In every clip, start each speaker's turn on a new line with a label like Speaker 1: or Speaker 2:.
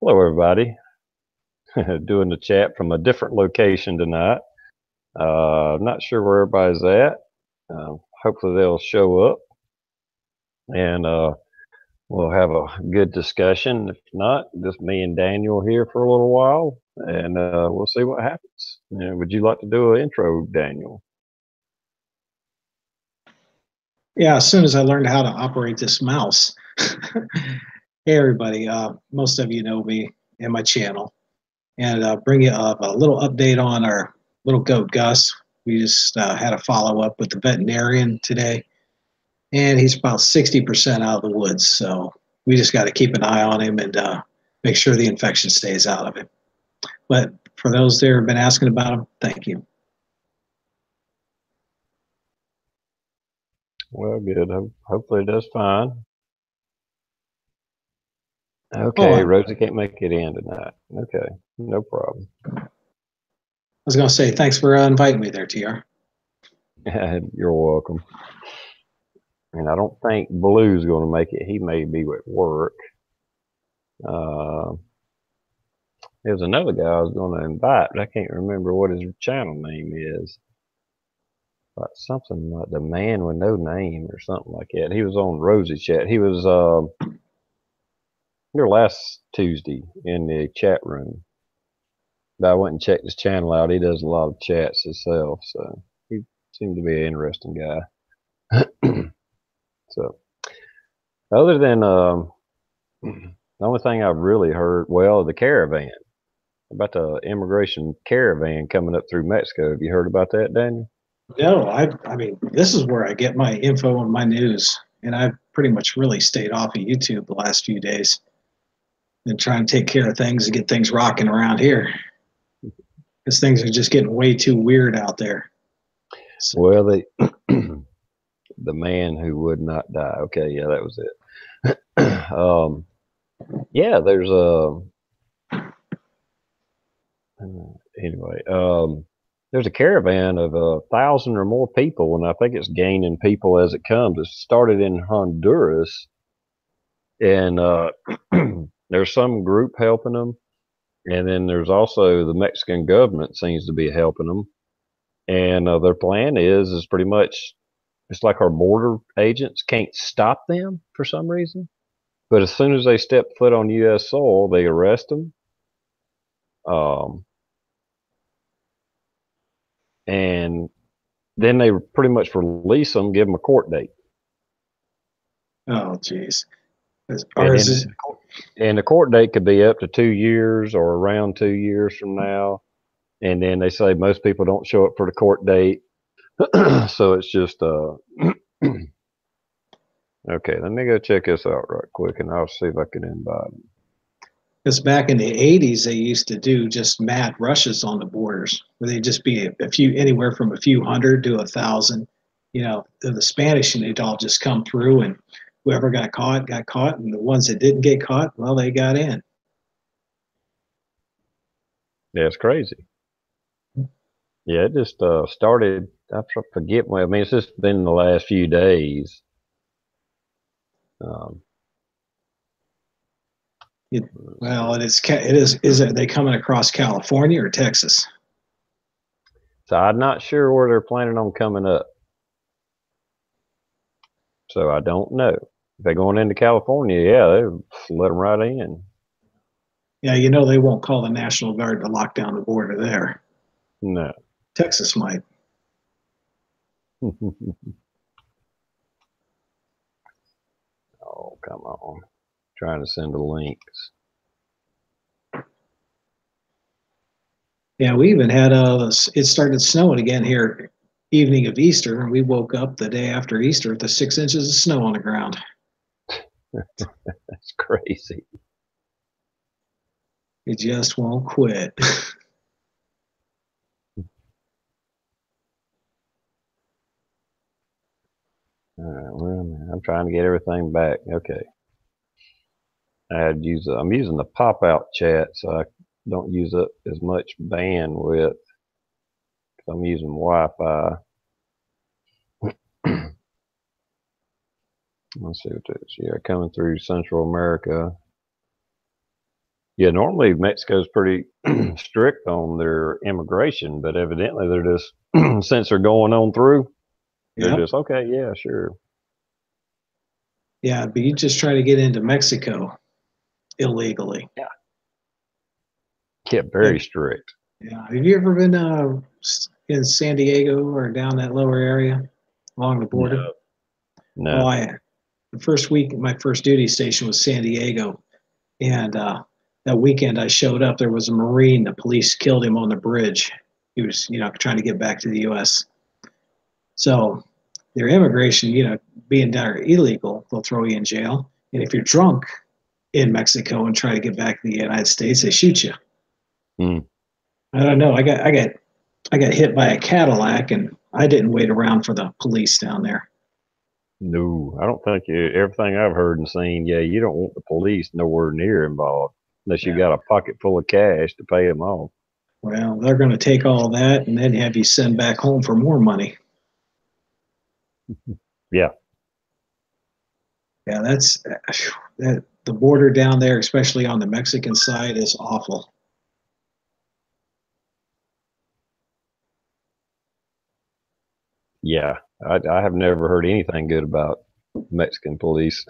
Speaker 1: Hello, everybody. Doing the chat from a different location tonight. Not sure where everybody's at. Hopefully, they'll show up and we'll have a good discussion. If not, just me and Daniel here for a little while and we'll see what happens. Would you like to do an intro, Daniel?
Speaker 2: Yeah, as soon as I learned how to operate this mouse. Hey, everybody. Most of you know me and my channel. And bring you up a little update on our little goat, Gus. We just had a follow up with the veterinarian today. And he's about 60% out of the woods. So we just got to keep an eye on him and make sure the infection stays out of him. But for those there who've been asking about him, thank you.
Speaker 1: Well, good. Hopefully, it does fine. Okay, Rosie can't make it in tonight. Okay, no problem.
Speaker 2: I was going to say, thanks for inviting me there, TR.
Speaker 1: You're welcome. And I don't think Blue's going to make it. He may be at work. There's another guy I was going to invite, but I can't remember what his channel name is. Like something like the man with no name or something like that. He was on Rosie's chat. He was here last Tuesday in the chat room. But I went and checked his channel out. He does a lot of chats himself, so he seemed to be an interesting guy. So, other than the only thing I've really heard, well, the caravan, about the immigration caravan coming up through Mexico. Have you heard about that, Daniel?
Speaker 2: No, I mean, this is where I get my info and my news, and I've pretty much really stayed off of YouTube the last few days and trying to take care of things and get things rocking around here because things are just getting way too weird out there.
Speaker 1: So. Well, the man who would not die. Okay, yeah, that was it. Yeah, there's a anyway. There's a caravan of 1,000 or more people, and I think it's gaining people as it comes. It started in Honduras, and there's some group helping them, and then there's also the Mexican government seems to be helping them. And their plan is pretty much it's like our border agents can't stop them for some reason, but as soon as they step foot on U.S. soil, they arrest them. And then they pretty much release them, give them a court date.
Speaker 2: Oh, geez.
Speaker 1: And the court date could be up to 2 years or around 2 years from now. And then they say most people don't show up for the court date. So it's just, okay, let me go check this out right quick and I'll see if I can invite them.
Speaker 2: Because back in the 80s, they used to do just mad rushes on the borders where they'd just be a few, anywhere from a few hundred to 1,000. You know, the Spanish, and they'd all just come through, and whoever got caught, and the ones that didn't get caught, well, they got in.
Speaker 1: Yeah, it's crazy. Yeah, it just started, I forget when, I mean, it's just been the last few days.
Speaker 2: Well, it is. Is it they coming across California or Texas?
Speaker 1: So I'm not sure where they're planning on coming up. So I don't know. If they're going into California, yeah, they let them right in.
Speaker 2: Yeah, you know they won't call the National Guard to lock down the border there.
Speaker 1: No.
Speaker 2: Texas might.
Speaker 1: Oh, come on. Trying to send the links.
Speaker 2: Yeah, we even had it started snowing again here evening of Easter, and we woke up the day after Easter with the 6 inches of snow on the ground.
Speaker 1: That's crazy.
Speaker 2: It just won't quit.
Speaker 1: All right, well, I'm trying to get everything back. Okay. I'm using the pop-out chat, so I don't use up as much bandwidth. I'm using Wi-Fi. Let's see what this is. Yeah, coming through Central America. Yeah, normally Mexico's pretty strict on their immigration, but evidently they're just since they're going on through, they're
Speaker 2: Yep.
Speaker 1: just okay. Yeah, sure.
Speaker 2: Yeah, but you just try to get into Mexico illegally.
Speaker 1: Yeah, yeah,
Speaker 2: Have,
Speaker 1: very strict.
Speaker 2: yeah. Have you ever been in San Diego or down that lower area along the border?
Speaker 1: No,
Speaker 2: Well,
Speaker 1: no.
Speaker 2: the first week, my first duty station was San Diego, and that weekend I showed up. There was a Marine. The police killed him on the bridge. He was, trying to get back to the U.S. So their immigration, being down there illegal, they'll throw you in jail. And if you're drunk in Mexico and try to get back to the United States, they shoot you.
Speaker 1: Mm,
Speaker 2: I don't know. I got hit by a Cadillac, and I didn't wait around for the police down there.
Speaker 1: no, I don't think everything I've heard and seen. Yeah, you don't want the police nowhere near involved unless you
Speaker 2: Yeah.
Speaker 1: got a pocket full of cash to pay them off.
Speaker 2: Well, they're going to take all that and then have you send back home for more money.
Speaker 1: Yeah,
Speaker 2: Yeah, that the border down there, especially on the Mexican side, is awful.
Speaker 1: yeah. I have never heard anything good about Mexican police.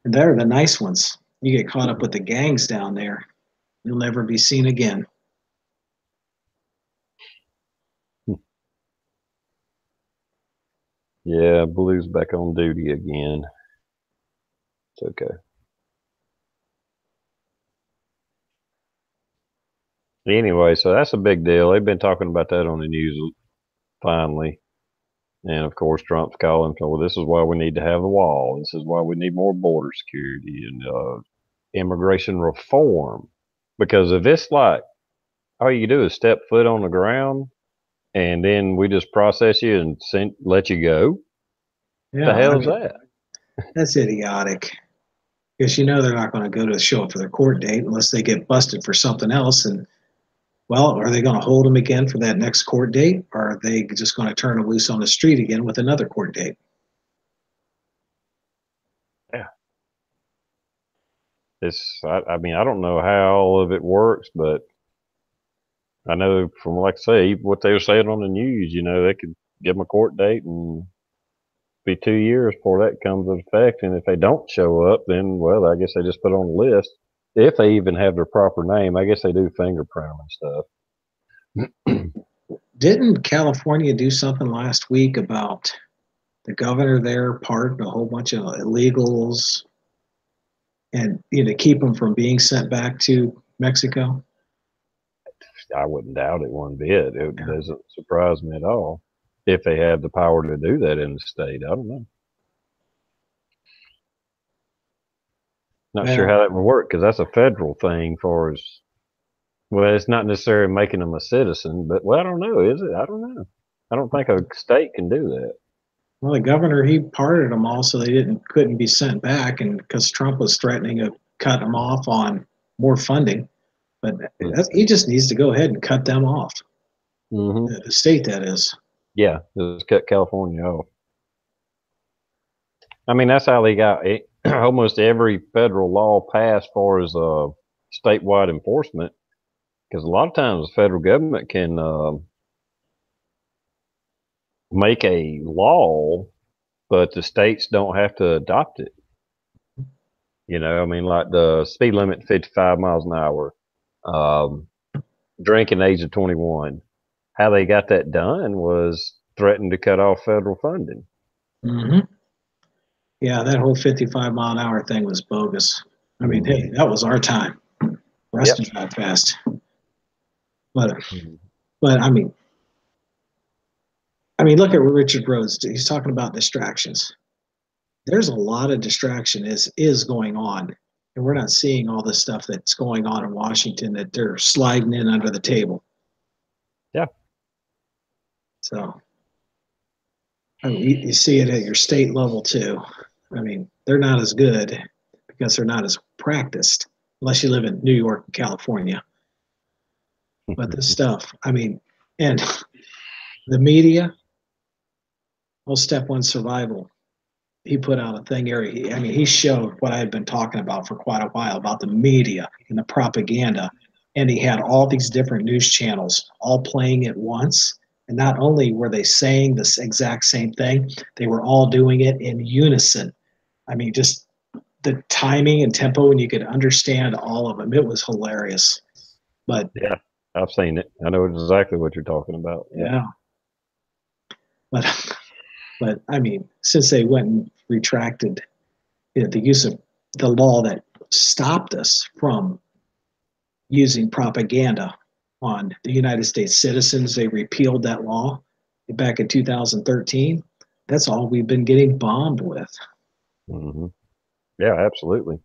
Speaker 2: And they're the nice ones. You get caught up with the gangs down there, you'll never be seen again.
Speaker 1: Yeah, Blue's back on duty again. It's okay. Anyway, so that's a big deal. They've been talking about that on the news finally. And of course, Trump's calling for, well, this is why we need to have the wall. This is why we need more border security and immigration reform. Because if it's like all you do is step foot on the ground and then we just process you and let you go, the
Speaker 2: Yeah, I
Speaker 1: hell's
Speaker 2: mean,
Speaker 1: that?
Speaker 2: that's idiotic. Because they're not going to go to show up for their court date unless they get busted for something else. And well, are they going to hold them again for that next court date, or are they just going to turn them loose on the street again with another court date?
Speaker 1: Yeah. I mean, I don't know how all of it works, but I know from, like I say, what they were saying on the news, they could give them a court date and be 2 years before that comes into effect. And if they don't show up, then, well, I guess they just put on the list. If they even have their proper name, I guess they do fingerprint them and stuff.
Speaker 2: Didn't California do something last week about the governor there pardoned a whole bunch of illegals and keep them from being sent back to Mexico?
Speaker 1: I wouldn't doubt it one bit. It
Speaker 2: Yeah.
Speaker 1: doesn't surprise me at all if they have the power to do that in the state. I don't know. Not sure
Speaker 2: Well,
Speaker 1: how that would work because that's a federal thing. For as well, it's not necessarily making them a citizen, but well, I don't know. Is it? I don't know. I don't think a state can do that.
Speaker 2: well, the governor he pardoned them all so they couldn't be sent back, and because Trump was threatening to cut them off on more funding, but he just needs to go ahead and cut them off.
Speaker 1: Mm-hmm.
Speaker 2: The state that is.
Speaker 1: Yeah, just cut California off. I mean, that's how they got it. Almost every federal law passed for as statewide enforcement. Because a lot of times the federal government can make a law, but the states don't have to adopt it. I mean, like the speed limit 55 miles an hour, um, drinking age of 21. How they got that done was threatened to cut off federal funding.
Speaker 2: Mm-hmm. Yeah, that whole 55-mile-an-hour thing was bogus. I mean, hey,
Speaker 1: Mm.
Speaker 2: that was our time for us
Speaker 1: Yep.
Speaker 2: to drive fast. But
Speaker 1: Mm.
Speaker 2: but I mean, look at Richard Rhodes. He's talking about distractions. There's a lot of distraction is going on, and we're not seeing all the stuff that's going on in Washington that they're sliding in under the table.
Speaker 1: Yeah.
Speaker 2: So I mean, you see it at your state level too. I mean, they're not as good because they're not as practiced, unless you live in New York and California. But this stuff, I mean, and the media, well, step one survival. he put out a thing here. He showed what I had been talking about for quite a while about the media and the propaganda. And he had all these different news channels all playing at once. And not only were they saying this exact same thing, they were all doing it in unison. Just the timing and tempo, and you could understand all of them. It was hilarious. But
Speaker 1: Yeah, I've seen it. I know exactly what you're talking about. Yeah.
Speaker 2: yeah, but since they went and retracted the use of the law that stopped us from using propaganda on the United States citizens, they repealed that law back in 2013. That's all we've been getting bombed with.
Speaker 1: Mm-hmm. Yeah, absolutely.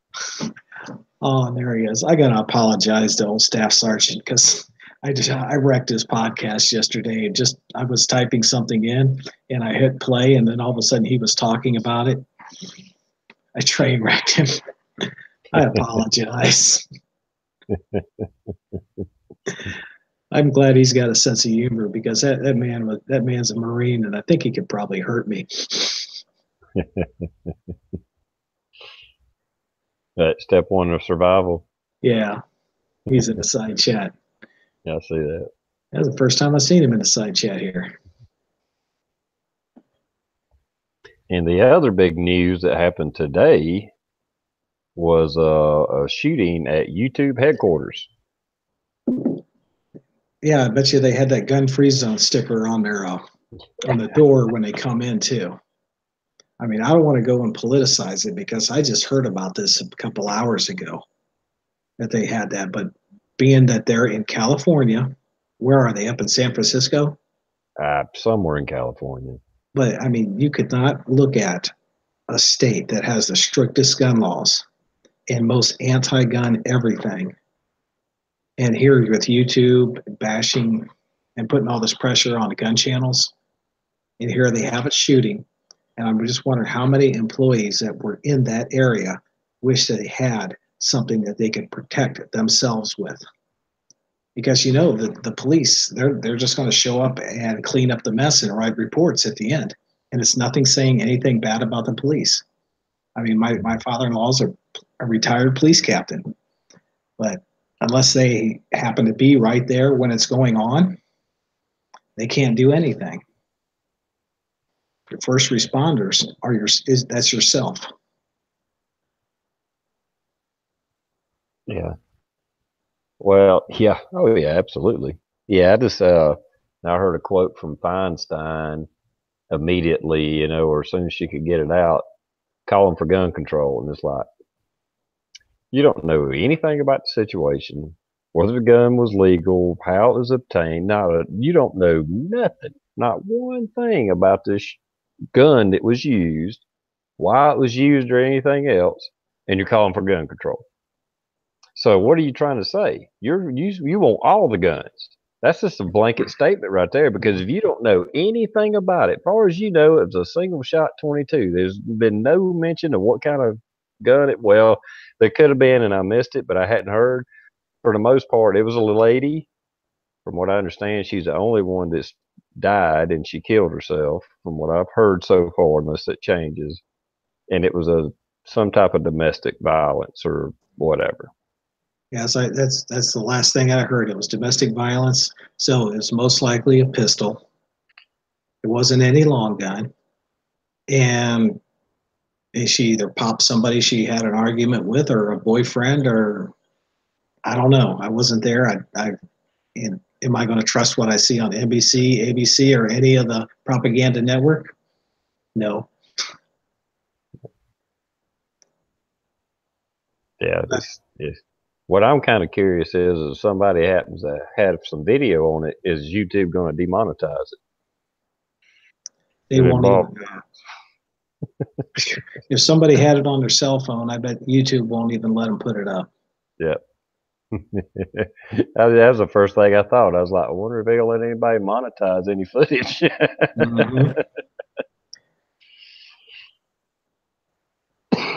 Speaker 2: Oh, and there he is. I gotta apologize to old staff sergeant because I wrecked his podcast yesterday. And just I was typing something in and I hit play, and then all of a sudden he was talking about it. I train wrecked him. I apologize. I'm glad he's got a sense of humor because that man's a Marine, and I think he could probably hurt me.
Speaker 1: Step one of survival.
Speaker 2: Yeah, he's in the side chat.
Speaker 1: Yeah, I see that.
Speaker 2: That's the first time I've seen him in the side chat here.
Speaker 1: And the other big news that happened today was a shooting at YouTube headquarters.
Speaker 2: Yeah, I bet you they had that gun free zone sticker on their on the door when they come in too. I don't want to go and politicize it because I just heard about this a couple hours ago that they had that. But being that they're in California, where are they? Up in San Francisco?
Speaker 1: Somewhere in California.
Speaker 2: But you could not look at a state that has the strictest gun laws and most anti-gun everything, and here with YouTube bashing and putting all this pressure on the gun channels, and here they have it shooting. And I'm just wondering how many employees that were in that area wish that they had something that they could protect themselves with. Because the police, they're just going to show up and clean up the mess and write reports at the end. And it's nothing saying anything bad about the police. My father-in-law's a retired police captain, but unless they happen to be right there when it's going on, they can't do anything. Your first responders that's yourself.
Speaker 1: Yeah. Well, yeah. Oh, yeah, absolutely. Yeah, I heard a quote from Feinstein immediately, or as soon as she could get it out, calling for gun control. And it's like, you don't know anything about the situation, whether the gun was legal, how it was obtained. You don't know nothing, not one thing about this gun that was used, why it was used, or anything else, and you're calling for gun control. So what are you trying to say? You want all the guns. That's just a blanket statement right there, because if you don't know anything about it, as far as you know, it was a single shot 22. There's been no mention of what kind of gun it. Well, there could have been, and I missed it, but I hadn't heard. For the most part, it was a lady. From what I understand, she's the only one that's died, and she killed herself. From what I've heard so far, unless it changes, and it was some type of domestic violence or whatever.
Speaker 2: Yeah, so that's the last thing I heard. It was domestic violence, so it was most likely a pistol. It wasn't any long gun, and she either popped somebody she had an argument with, or a boyfriend, or I don't know. I wasn't there. Am I going to trust what I see on NBC, ABC, or any of the propaganda network? No.
Speaker 1: Yeah, this is what I'm kind of curious is if somebody happens to have some video on it, is YouTube going to demonetize it?
Speaker 2: They won't even. If somebody had it on their cell phone, I bet YouTube won't even let them put it up.
Speaker 1: Yeah. That was the first thing I thought. I was like, I wonder if they'll let anybody monetize any footage.
Speaker 2: Mm-hmm.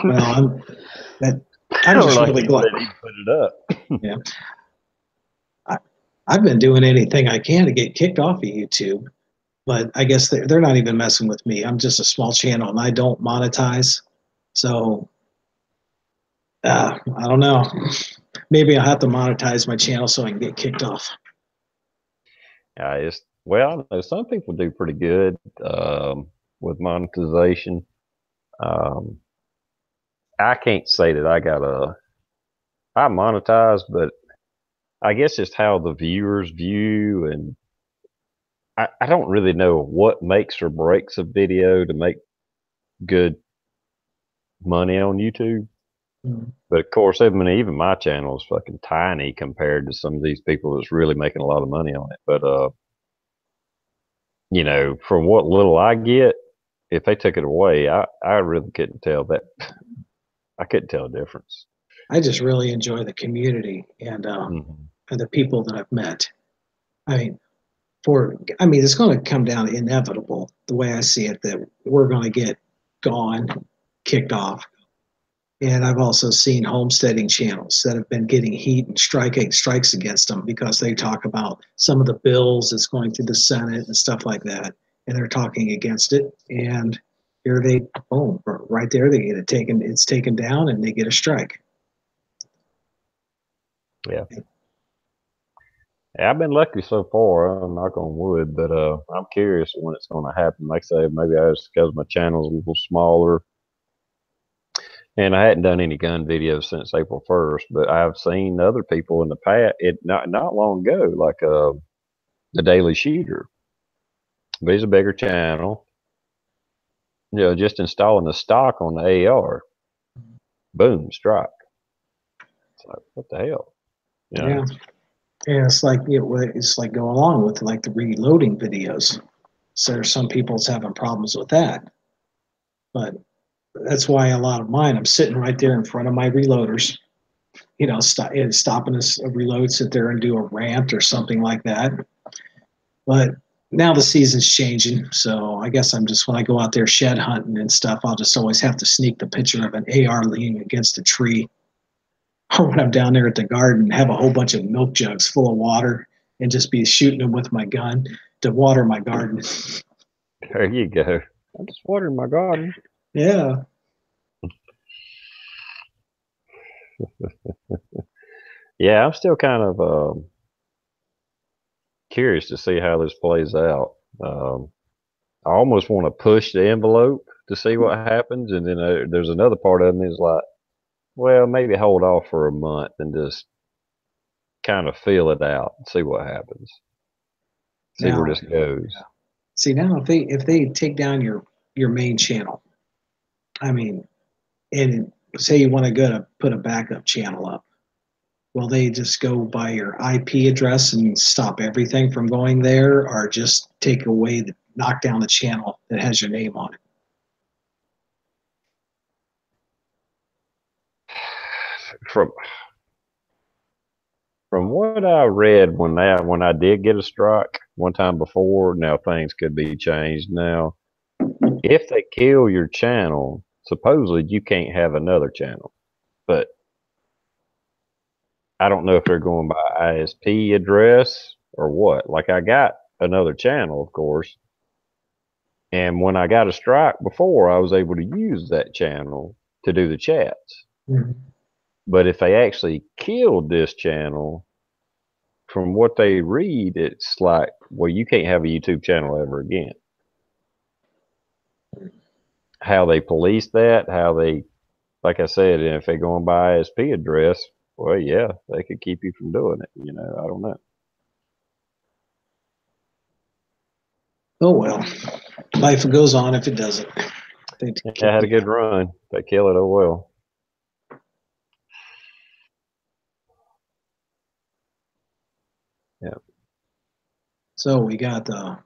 Speaker 2: Well, I'm just really glad.
Speaker 1: Put it up.
Speaker 2: Yeah. I've been doing anything I can to get kicked off of YouTube. but I guess they're not even messing with me. I'm just a small channel and I don't monetize. So I don't know. Maybe I'll have to monetize my channel so I can get kicked off.
Speaker 1: It's well, I know some people do pretty good with monetization. Um, I can't say that I monetize, but I guess it's how the viewers view, and I don't really know what makes or breaks a video to make good money on YouTube.
Speaker 2: Mm.
Speaker 1: But of course, I mean, even my channel is fucking tiny compared to some of these people that's really making a lot of money on it. But from what little I get, if they took it away, I really couldn't tell that. I couldn't tell a difference.
Speaker 2: I just really enjoy the community
Speaker 1: Hmm.
Speaker 2: and the people that I've met. I mean, it's going to come down to inevitable, the way I see it, that we're going to get gone, kicked off. And I've also seen homesteading channels that have been getting heat and strikes against them because they talk about some of the bills that's going through the Senate and stuff like that, and they're talking against it. And here they, boom, right there, they get it taken. It's taken down, and they get a strike.
Speaker 1: Yeah. Yeah, I've been lucky so far. I'm knock on wood, but I'm curious when it's going to happen. Like I say, maybe I just because my channel's a little smaller, and I hadn't done any gun videos since April 1st. But I've seen other people in the past, it not long ago, like the Daily Shooter. But he's a bigger channel. Just installing the stock on the AR, boom, strike. It's like, what the hell? You
Speaker 2: Yeah,
Speaker 1: know?
Speaker 2: and it's like go along with like the reloading videos. So there's some people's having problems with that, but that's why a lot of mine, I'm sitting right there in front of my reloaders, stopping a reload, sit there and do a rant or something like that. But now the season's changing, so I guess I'm just, when I go out there shed hunting and stuff, I'll just always have to sneak the picture of an AR leaning against a tree, or when I'm down there at the garden, have a whole bunch of milk jugs full of water and just be shooting them with my gun to water my garden.
Speaker 1: There you go. I'm just watering my garden.
Speaker 2: Yeah.
Speaker 1: Yeah, I'm still kind of curious to see how this plays out. Um, I almost want to push the envelope to see what happens, and then there's another part of me is like, well, maybe hold off for a month and just kind of feel it out and see what happens, see where
Speaker 2: Now,
Speaker 1: this goes.
Speaker 2: see now if they take down your main channel, I mean, and say you want to go to put a backup channel up, will they just go by your IP address and stop everything from going there, or just knock down the channel that has your name on it?
Speaker 1: From from what I read when I did get a strike one time before, now things could be changed now. If they kill your channel, supposedly you can't have another channel. But I don't know if they're going by ISP address or what. Like I got another channel, of course, and when I got a strike before, I was able to use that channel to do the chats.
Speaker 2: Mhm.
Speaker 1: But if they actually killed this channel, from what they read, it's like, well, you can't have a YouTube channel ever again. How they police that, like I said, if they're going by ISP address, well, yeah, they could keep you from doing it. I don't know.
Speaker 2: Oh well, life goes on if it doesn't. They
Speaker 1: I
Speaker 2: kick
Speaker 1: had a
Speaker 2: me
Speaker 1: good
Speaker 2: out.
Speaker 1: run. They kill it, oh well. Yeah.
Speaker 2: So we got uh,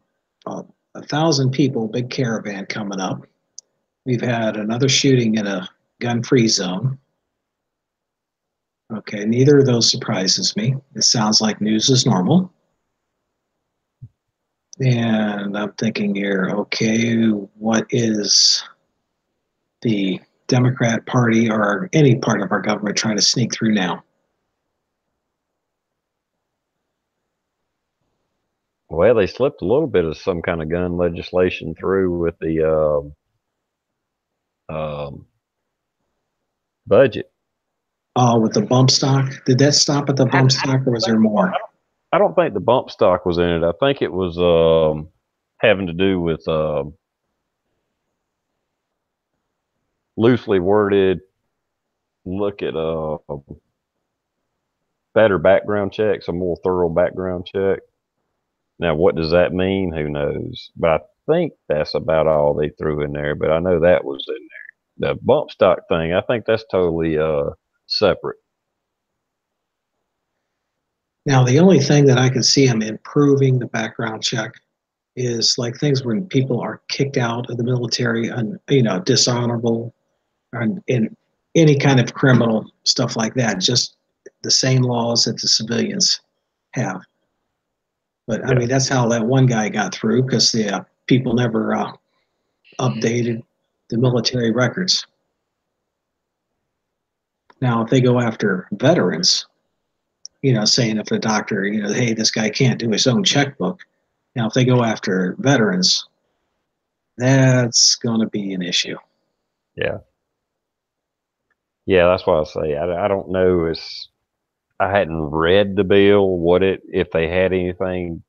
Speaker 2: 1,000 people, big caravan coming up. We've had another shooting in a gun-free zone. Okay, neither of those surprises me. It sounds like news as normal. And I'm thinking here, okay, what is the Democrat Party or any part of our government trying to sneak through now?
Speaker 1: Well, they slipped a little bit of some kind of gun legislation through with the um, budget.
Speaker 2: With the bump stock, did that stop at the
Speaker 1: I, I
Speaker 2: bump stock, or was there more?
Speaker 1: I don't think the bump stock was in it. I think it was having to do with loosely worded. Look at better background checks, a more thorough background check. Now, what does that mean? Who knows? But I think that's about all they threw in there. But I know that was in there. The bump stock thing, I think that's totally separate.
Speaker 2: Now, the only thing that I can see them improving the background check is like things when people are kicked out of the military and dishonorable and in any kind of criminal stuff like that. Just the same laws that the civilians have. But I
Speaker 1: Yeah,
Speaker 2: mean, that's how that one guy got through because the people never updated the military records. Now, if they go after veterans, saying if a doctor, hey, this guy can't do his own checkbook. Now, if they go after veterans, that's going to be an issue.
Speaker 1: yeah, yeah. That's why I say I don't know. I hadn't read the bill. What it if they had anything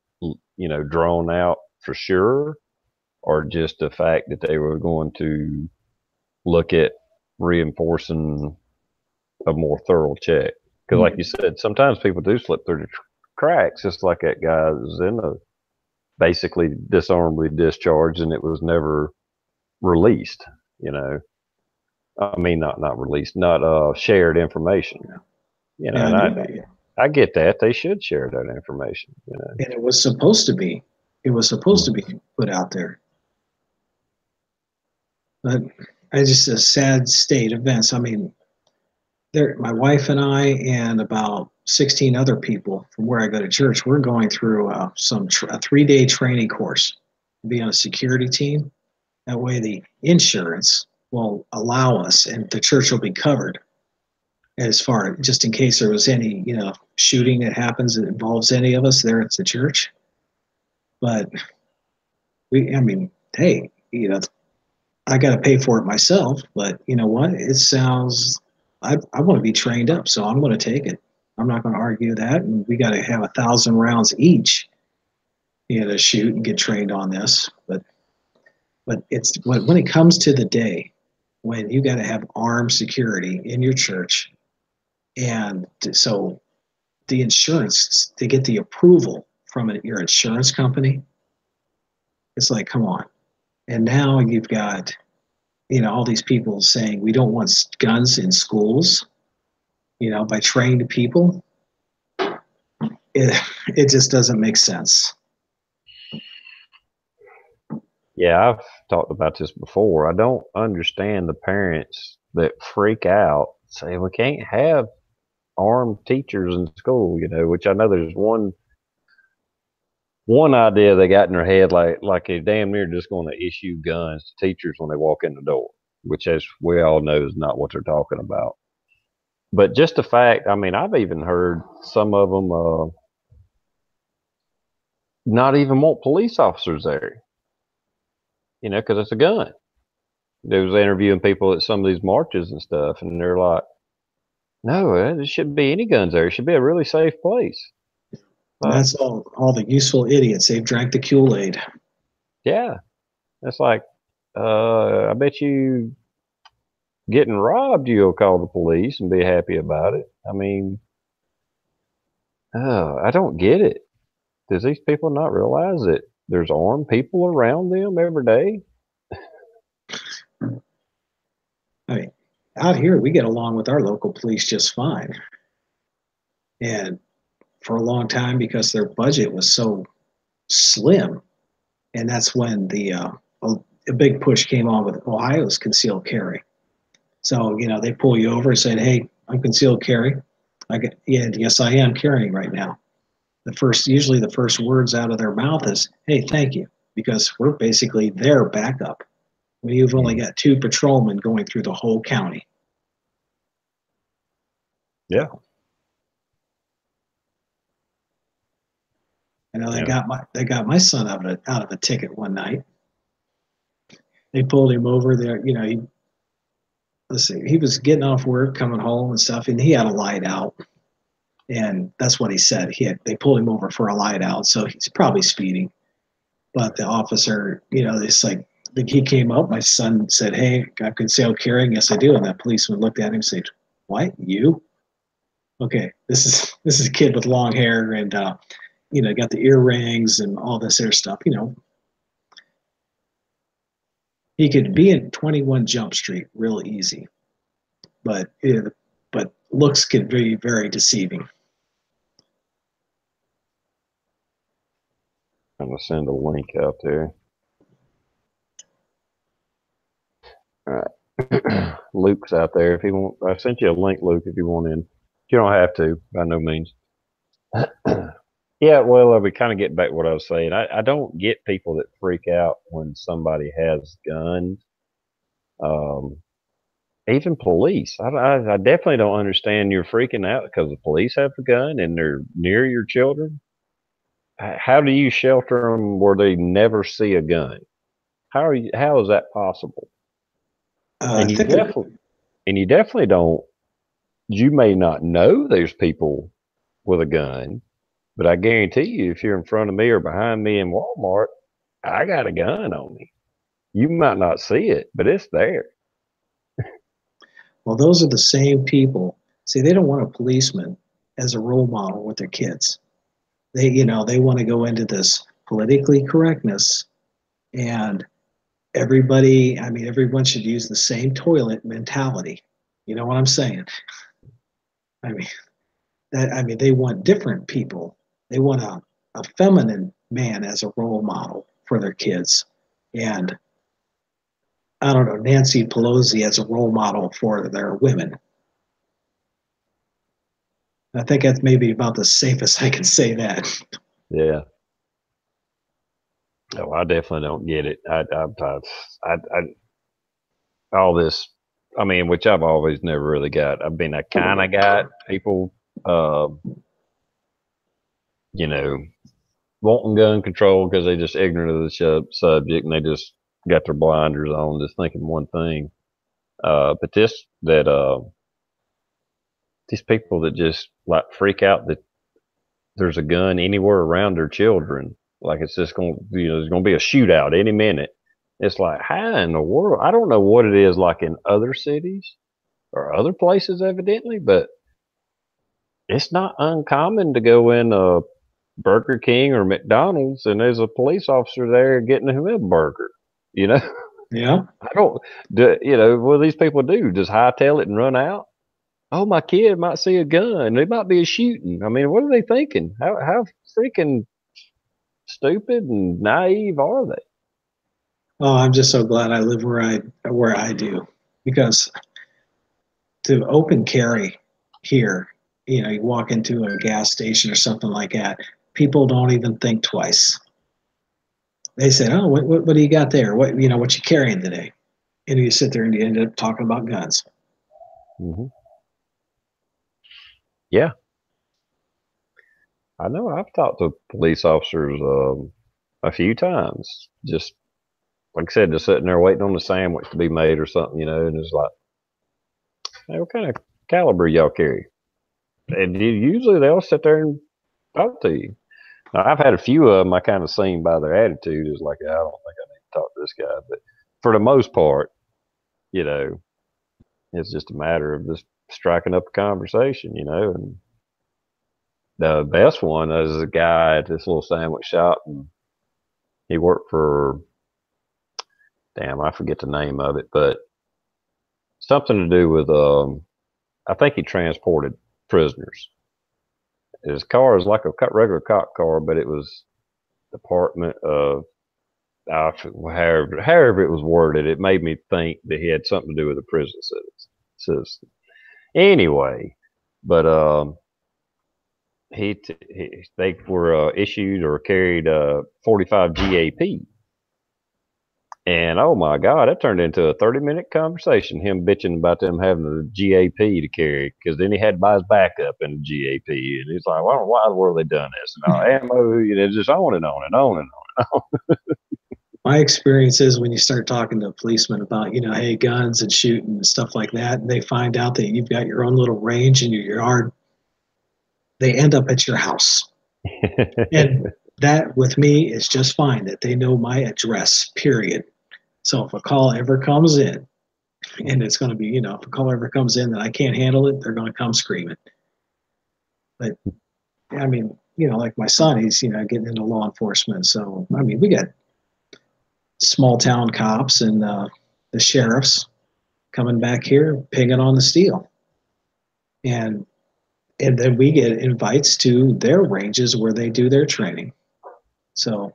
Speaker 1: drawn out for sure, or just the fact that they were going to look at reinforcing a more thorough check. Because, like you said, sometimes people do slip through the cracks, just like that guy was in a basically dishonorably discharged and it was never released. You know, I mean, not released, not shared information.
Speaker 2: Yeah,
Speaker 1: And
Speaker 2: and
Speaker 1: I get that they should share that information.
Speaker 2: it was supposed to be. It was supposed to be put out there. But it's just a sad state of events. I mean, my wife and I and about 16 other people from where I go to church, we're going through a 3-day training course to be on a security team. That way, the insurance will allow us, and the church will be covered as far just in case there was any shooting that happens that involves any of us there at the church. But I mean, hey, I got to pay for it myself, but you know what? It sounds, I want to be trained up, so I'm going to take it. I'm not going to argue that. And we got to have 1,000 rounds each, to shoot and get trained on this. But it's when it comes to the day when you got to have armed security in your church, and so the insurance to get the approval from your insurance company, it's like, come on. And now you've got all these people saying we don't want guns in schools, by trained people. It just doesn't make sense.
Speaker 1: Yeah, I've talked about this before. I don't understand the parents that freak out, say we can't have armed teachers in school. Which I know there's one idea they got in their head, like they damn near just going to issue guns to teachers when they walk in the door, which, as we all know, is not what they're talking about. But just the fact, I mean, I've even heard some of them not even want police officers there, because it's a gun. They was interviewing people at some of these marches and stuff, and they're like, "No, there shouldn't be any guns there. It should be a really safe place."
Speaker 2: And
Speaker 1: But
Speaker 2: that's all the useful idiots. They've drank the Kool-Aid.
Speaker 1: yeah, it's like, I bet you getting robbed, you'll call the police and be happy about it. I mean, I don't get it. Does these people not realize that there's armed people around them every day?
Speaker 2: I mean, out here we get along with our local police just fine. And for a long time, because their budget was so slim, and that's when a big push came on with Ohio's concealed carry. So they pull you over and said, "Hey, I'm concealed carry." Yeah, yes, I am carrying right now. Usually the first words out of their mouth is, "Hey, thank you," because we're basically their backup. When you've only
Speaker 1: Mm.
Speaker 2: got 2 patrolmen going through the whole county.
Speaker 1: Yeah.
Speaker 2: I know
Speaker 1: Yeah.
Speaker 2: they got my son out of a ticket one night. They pulled him over there. Let's see, he was getting off work, coming home and stuff, and he had a light out, and that's what he said. They pulled him over for a light out, so he's probably speeding. But the officer, it's like he came up. My son said, "Hey, I concealed carrying." Yes, I do. And that policeman looked at him and said, "What? You? Okay, this is a kid with long hair and got the earrings and all this other stuff. He could be in 21 Jump Street real easy, but looks can be very deceiving."
Speaker 1: I'm gonna send a link out there. All right. Luke's out there. If you want, I sent you a link, Luke. If you want in, you don't have to. By no means. Yeah. Well, we kind of get back to what I was saying. I don't get people that freak out when somebody has guns. Um, Even police. I definitely don't understand you're freaking out because the police have a gun and they're near your children. How do you shelter them where they never see a gun? How is that possible?
Speaker 2: I
Speaker 1: And you
Speaker 2: think it,
Speaker 1: definitely and you definitely don't. You may not know there's people with a gun, but I guarantee you, if you're in front of me or behind me in Walmart, I got a gun on me. You might not see it, but it's there.
Speaker 2: well, those are the same people. See, they don't want a policeman as a role model with their kids. They want to go into this politically correctness and everyone should use the same toilet mentality. You know what I'm saying? I mean, they want different people. They want a feminine man as a role model for their kids. And I don't know, Nancy Pelosi as a role model for their women. I think that's maybe about the safest I can say that.
Speaker 1: Yeah. Oh, I definitely don't get it. All this. I mean, which I've always never really got. I kind of got people, uh, you know, wanting gun control because they just ignorant of the subject and they just got their blinders on, just thinking one thing. But these people that just like freak out that there's a gun anywhere around their children, like it's just going, there's going to be a shootout any minute. It's like, how in the world? I don't know what it is like in other cities or other places, evidently, but it's not uncommon to go in a Burger King or McDonald's and there's a police officer there getting him a burger. You know,
Speaker 2: Yeah.
Speaker 1: I don't, what do these people do? Just hightail it and run out? Oh, my kid might see a gun. They might be a shooting. I mean, what are they thinking? How freaking stupid and naive are they?
Speaker 2: Oh, I'm just so glad I live where I do, because to open carry here, you walk into a gas station or something like that, people don't even think twice. They say, "Oh, what do you got there? What you carrying today?" And you sit there and you end up talking about guns.
Speaker 1: Hmm. Yeah, I know. I've talked to police officers a few times. Just like I said, just sitting there waiting on the sandwich to be made or something, and it's like, hey, what kind of caliber y'all carry? And usually they'll sit there and talk to you. Now, I've had a few of them I kind of seen by their attitude is like, I don't think I need to talk to this guy. But for the most part, you know, it's just a matter of just striking up a conversation, and the best one is a guy at this little sandwich shop, and he worked for, damn, I forget the name of it, but something to do with, I think he transported prisoners. His car is like a regular cop car, but it was Department of, however it was worded. It made me think that he had something to do with the prison system. Anyway, but they were issued or carried 45 GAP, And oh my God, that turned into a 30-minute conversation. Him bitching about them having a GAP to carry because then he had to buy his backup in the GAP. And he's like, well, why in the world they done this? And ammo, just on and on and on and on.
Speaker 2: My experience is when you start talking to a policeman about, hey, guns and shooting and stuff like that, and they find out that you've got your own little range in your yard, they end up at your house. And that with me is just fine that they know my address, period. So if a call ever comes in, and it's going to be, if a call ever comes in that I can't handle it, they're going to come screaming. But I mean, like my son, he's, getting into law enforcement. So, I mean, we got small town cops and the sheriffs coming back here, pinging on the steel. And then we get invites to their ranges where they do their training. So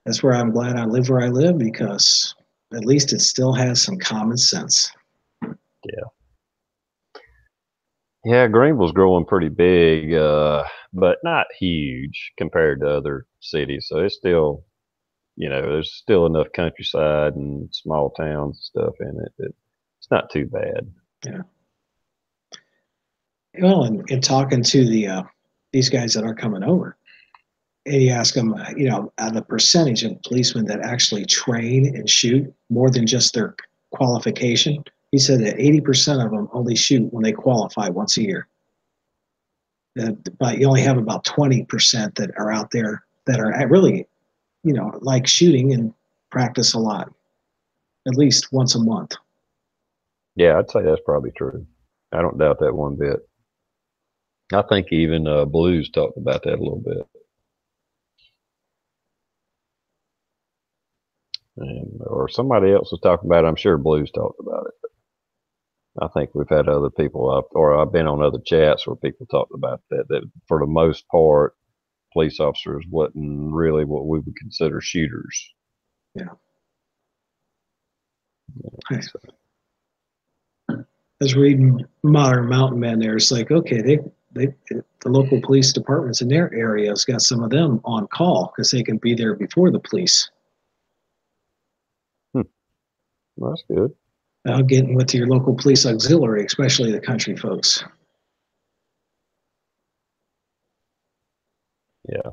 Speaker 2: that's where I'm glad I live where I live, because at least it still has some common sense.
Speaker 1: Yeah. Yeah, Greenville's growing pretty big, but not huge compared to other cities. So it's still, there's still enough countryside and small towns and stuff in it that it's not too bad.
Speaker 2: Yeah. Well, and talking to these guys that are coming over, and you ask them, the percentage of policemen that actually train and shoot more than just their qualification. He said that 80% of them only shoot when they qualify once a year. But you only have about 20% that are out there that are really, like shooting and practice a lot, at least once a month.
Speaker 1: Yeah, I'd say that's probably true. I don't doubt that one bit. I think even Blues talked about that a little bit. Or somebody else was talking about it. I'm sure Blues talked about it. I think we've had other people up, or I've been on other chats where people talked about that for the most part, police officers wasn't really what we would consider shooters.
Speaker 2: Yeah. So. I was reading Modern Mountain Men there. It's like, okay, the local police departments in their area has got some of them on call because they can be there before the police.
Speaker 1: Well, that's good.
Speaker 2: Getting with your local police auxiliary, especially the country folks.
Speaker 1: Yeah.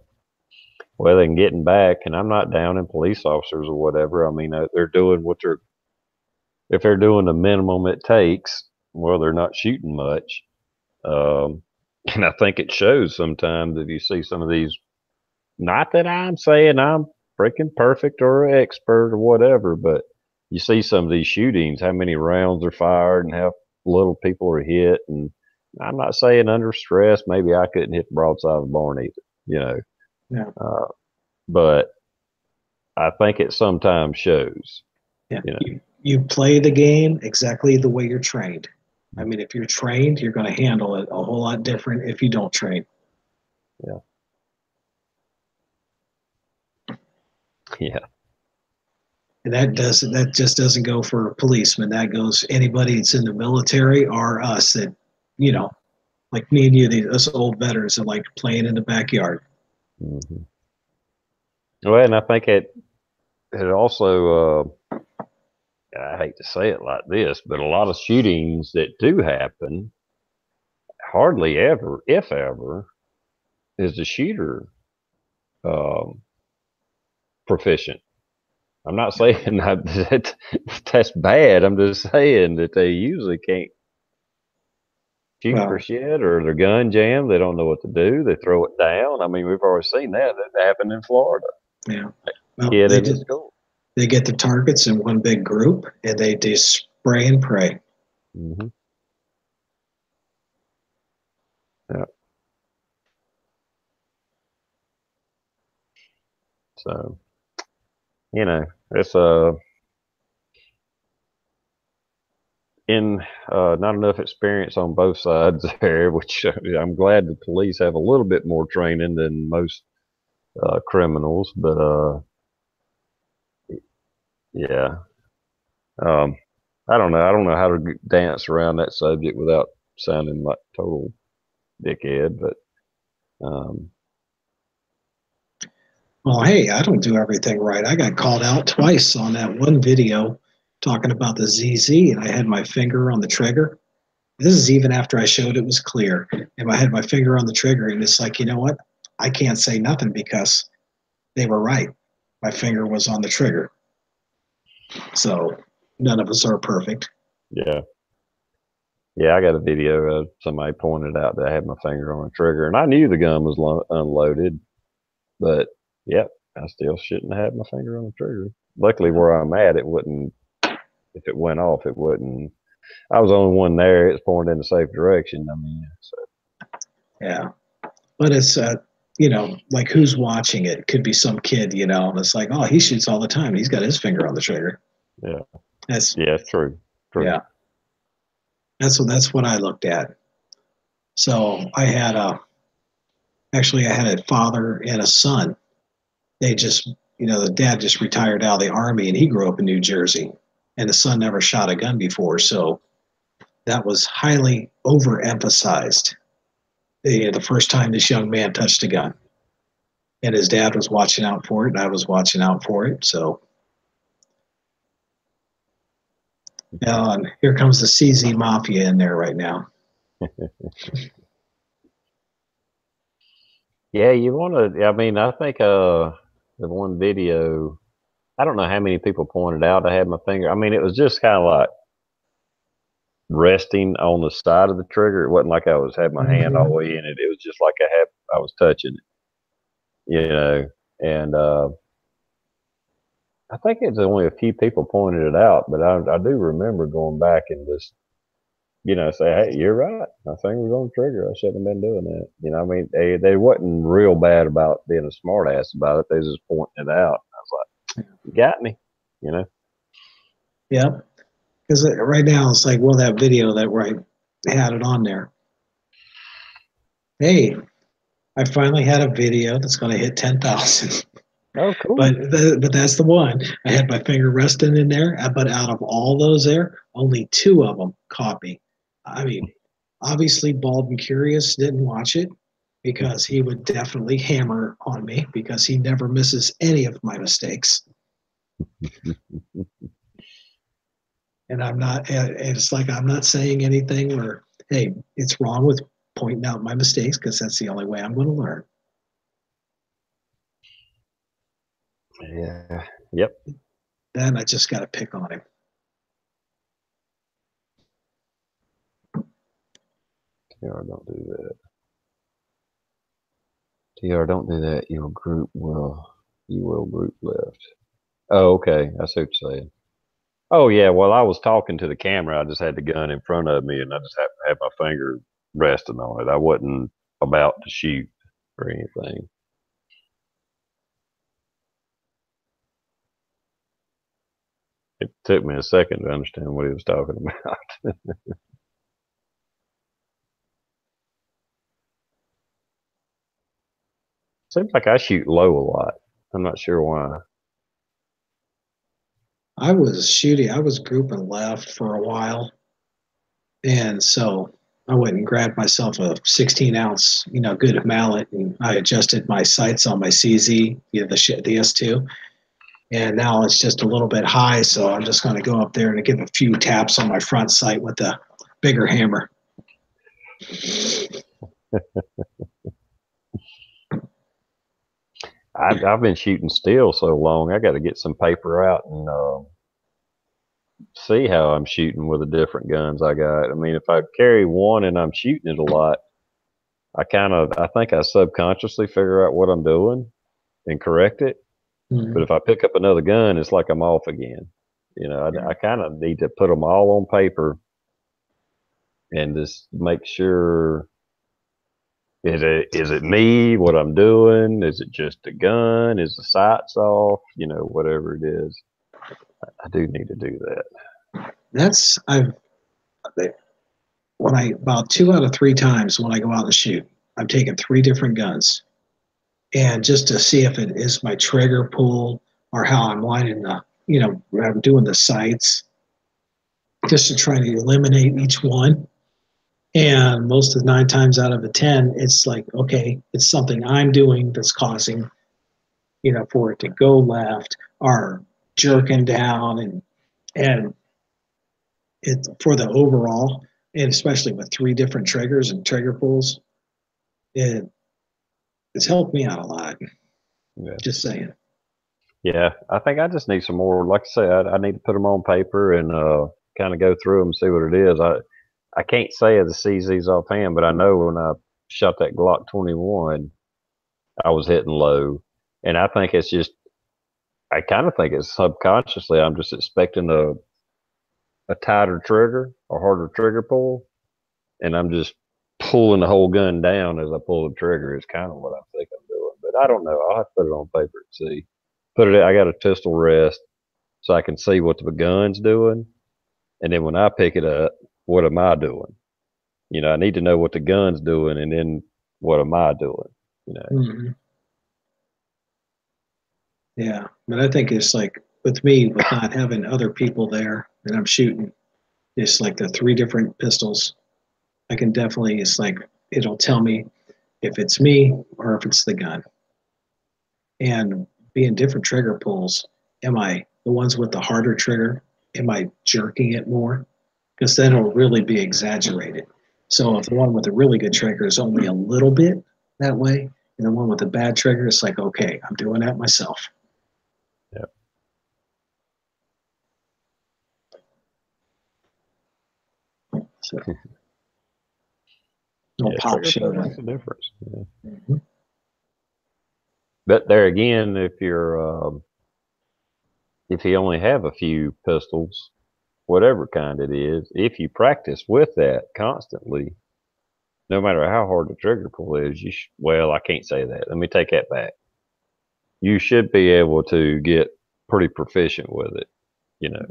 Speaker 1: Well, then getting back, and I'm not down in police officers or whatever. I mean, they're doing if they're doing the minimum it takes, well, they're not shooting much. Um, and I think it shows sometimes if you see some of these, not that I'm saying I'm freaking perfect or an expert or whatever, but you see some of these shootings, how many rounds are fired and how little people are hit. And I'm not saying under stress, maybe I couldn't hit the broadside of the barn either,
Speaker 2: Yeah.
Speaker 1: But I think it sometimes shows.
Speaker 2: Yeah. You play the game exactly the way you're trained. I mean, if you're trained, you're going to handle it a whole lot different if you don't train.
Speaker 1: Yeah. Yeah.
Speaker 2: And that just doesn't go for policemen. That goes anybody that's in the military or us that, like me and you, us old veterans that like playing in the backyard.
Speaker 1: Mm-hmm. Well, and I think it also, I hate to say it like this, but a lot of shootings that do happen, hardly ever, if ever, is the shooter um, proficient. I'm not saying that's bad. I'm just saying that they usually can't shoot for
Speaker 2: Well,
Speaker 1: shit, or their gun jammed. They don't know what to do. They throw it down. I mean, we've already seen that happened in Florida.
Speaker 2: yeah. Well,
Speaker 1: Kid in the school.
Speaker 2: they get the targets in one big group and they just spray and pray.
Speaker 1: Mm-hmm. Yeah. So, it's in not enough experience on both sides there, which I'm glad the police have a little bit more training than most criminals, but yeah, um, I don't know. I don't know how to dance around that subject without sounding like total dickhead, but um,
Speaker 2: Well, hey, I don't do everything right. I got called out twice on that one video talking about the ZZ, and I had my finger on the trigger. This is even after I showed it was clear, and I had my finger on the trigger, and it's like, you know what? I can't say nothing because they were right. My finger was on the trigger. So none of us are perfect.
Speaker 1: Yeah. Yeah, I got a video of somebody pointed out that I had my finger on the trigger, and I knew the gun was unloaded, but yep, I still shouldn't have had my finger on the trigger. Luckily,
Speaker 2: Yeah.
Speaker 1: where I'm at, it wouldn't. If it went off, it wouldn't. I was the only one there. It's pointed in the safe direction. I mean, so
Speaker 2: Yeah. But it's, like who's watching it? Could be some kid, and it's like, oh, he shoots all the time. He's got his finger on the trigger.
Speaker 1: yeah,
Speaker 2: That's,
Speaker 1: yeah, it's true, true.
Speaker 2: yeah, that's what I looked at. So I had a father and a son. They just, the dad just retired out of the army and he grew up in New Jersey. And the son never shot a gun before. So that was highly overemphasized the first time this young man touched a gun. And his dad was watching out for it, and I was watching out for it. So, and here comes the CZ Mafia in there right now.
Speaker 1: Yeah, you want to. I mean, I think the one video. I don't know how many people pointed out I had my finger. I mean, it was just kind of like resting on the side of the trigger. It wasn't like I was had my hand all the
Speaker 2: Mm-hmm.
Speaker 1: way in it. It was just like I was touching it. And I think it's only a few people pointed it out, but I do remember going back and just say, hey, you're right. My finger was on the trigger. I shouldn't have been doing that. I mean, they wasn't real bad about being a smartass about it. They was just pointing it out. I was like, you got me. You know.
Speaker 2: Yep. Because right now it's like, well, that video that right had it on there. Hey, I finally had a video that's going to hit 10,000.
Speaker 1: Oh, cool.
Speaker 2: But that's the one. I had my finger resting in there, but out of all those there, only two of them caught me. I mean, obviously, Bald and Curious didn't watch it because he would definitely hammer on me because he never misses any of my mistakes. And I'm not, it's like I'm not saying anything where, hey, it's wrong with pointing out my mistakes because that's the only way I'm going to learn.
Speaker 1: Yeah. Yep.
Speaker 2: Then I just got to pick on him.
Speaker 1: TR, don't do that. TR, don't do that. You will group left. Oh, okay. I see what you're saying. Oh, yeah. Well, I was talking to the camera. I just had the gun in front of me and I just happened to have my finger resting on it. I wasn't about to shoot or anything. It took me a second to understand what he was talking about. Seems like I shoot low a lot. I'm not sure why.
Speaker 2: I was grouping left for a while. And so I went and grabbed myself a 16 ounce, good mallet, and I adjusted my sights on my CZ, the S2. And now it's just a little bit high, so I'm just going to go up there and give a few taps on my front sight with the bigger hammer.
Speaker 1: I've been shooting still so long. I got to get some paper out and see how I'm shooting with the different guns I got. I mean, if I carry one and I'm shooting it a lot, I think I subconsciously figure out what I'm doing and correct it. But
Speaker 2: Mm-hmm.
Speaker 1: if I pick up another gun, it's like I'm off again.
Speaker 2: Yeah.
Speaker 1: I kind of need to put them all on paper and just make sure is it me? What I'm doing? Is it just a gun? Is the sights off? Whatever it is. I do need to do that.
Speaker 2: That's when I about 2 out of 3 times when I go out and shoot, I'm taking 3 different guns, and just to see if it is my trigger pull or how I'm lining I'm doing the sights, just to try to eliminate each one. And most of the 9 times out of the 10, it's like, okay, it's something I'm doing that's causing for it to go left or jerking down, and it for the overall, and especially with 3 different triggers and trigger pulls, it it's helped me out a lot.
Speaker 1: Yeah.
Speaker 2: Just saying.
Speaker 1: Yeah, I think I just need some more. Like I say, I need to put them on paper and kind of go through them and see what it is. I can't say the CZs offhand, but I know when I shot that Glock 21, I was hitting low, and I think it's just. I kind of think it's subconsciously. I'm just expecting a tighter trigger or harder trigger pull, and I'm just pulling the whole gun down as I pull the trigger. Is kind of what I think I'm doing, but I don't know. I'll have to put it on paper and see. Put it. I got a pistol rest so I can see what the gun's doing, and then when I pick it up, what am I doing? I need to know what the gun's doing, and then what am I doing? You know.
Speaker 2: Hmm. Yeah, but I think it's like with me, with not having other people there and I'm shooting, it's like the 3 different pistols. I can definitely, it's like it'll tell me if it's me or if it's the gun. And being different trigger pulls, am I the ones with the harder trigger? Am I jerking it more? Because then it'll really be exaggerated. So if the one with a really good trigger is only a little bit that way, and the one with a bad trigger, it's like, okay, I'm doing that myself.
Speaker 1: Yeah.
Speaker 2: So no
Speaker 1: Yeah,
Speaker 2: pop
Speaker 1: trigger pull
Speaker 2: shot.
Speaker 1: makes a difference. Yeah.
Speaker 2: Mhm.
Speaker 1: But there again, if you only have a few pistols, whatever kind it is, if you practice with that constantly, no matter how hard the trigger pull is, well, I can't say that. Let me take that back. You should be able to get pretty proficient with it, you know.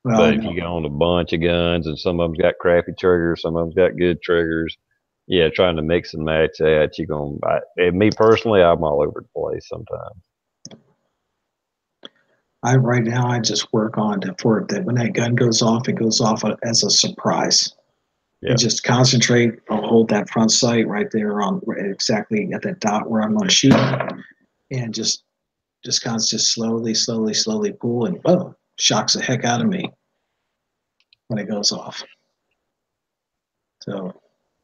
Speaker 2: Well, I
Speaker 1: But if you
Speaker 2: know.
Speaker 1: go on a bunch of guns and some of them's got crappy triggers, some of them's got good triggers, yeah, trying to mix and match that, you're going to, me personally, I'm all over the place sometimes.
Speaker 2: I right now I just work on to for that when that gun goes off, it goes off as a surprise. And
Speaker 1: Yeah.
Speaker 2: just concentrate. I'll hold that front sight right there on exactly at that dot where I'm going to shoot, and just slowly, slowly, slowly pull, and boom, shocks the heck out of me when it goes off. So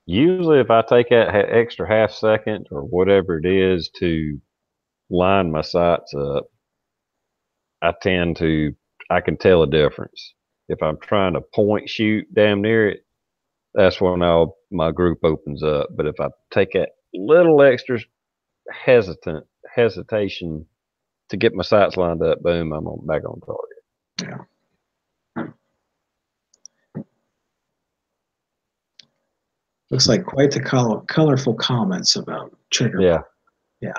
Speaker 1: Usually, if I take that extra half second or whatever it is to line my sights up, I tend to, I can tell a difference. If I'm trying to point shoot damn near it, that's when my group opens up. But if I take that little extra hesitation to get my sights lined up, boom, back on target.
Speaker 2: yeah, looks like quite the colorful comments about trigger
Speaker 1: Yeah.
Speaker 2: pull. Yeah.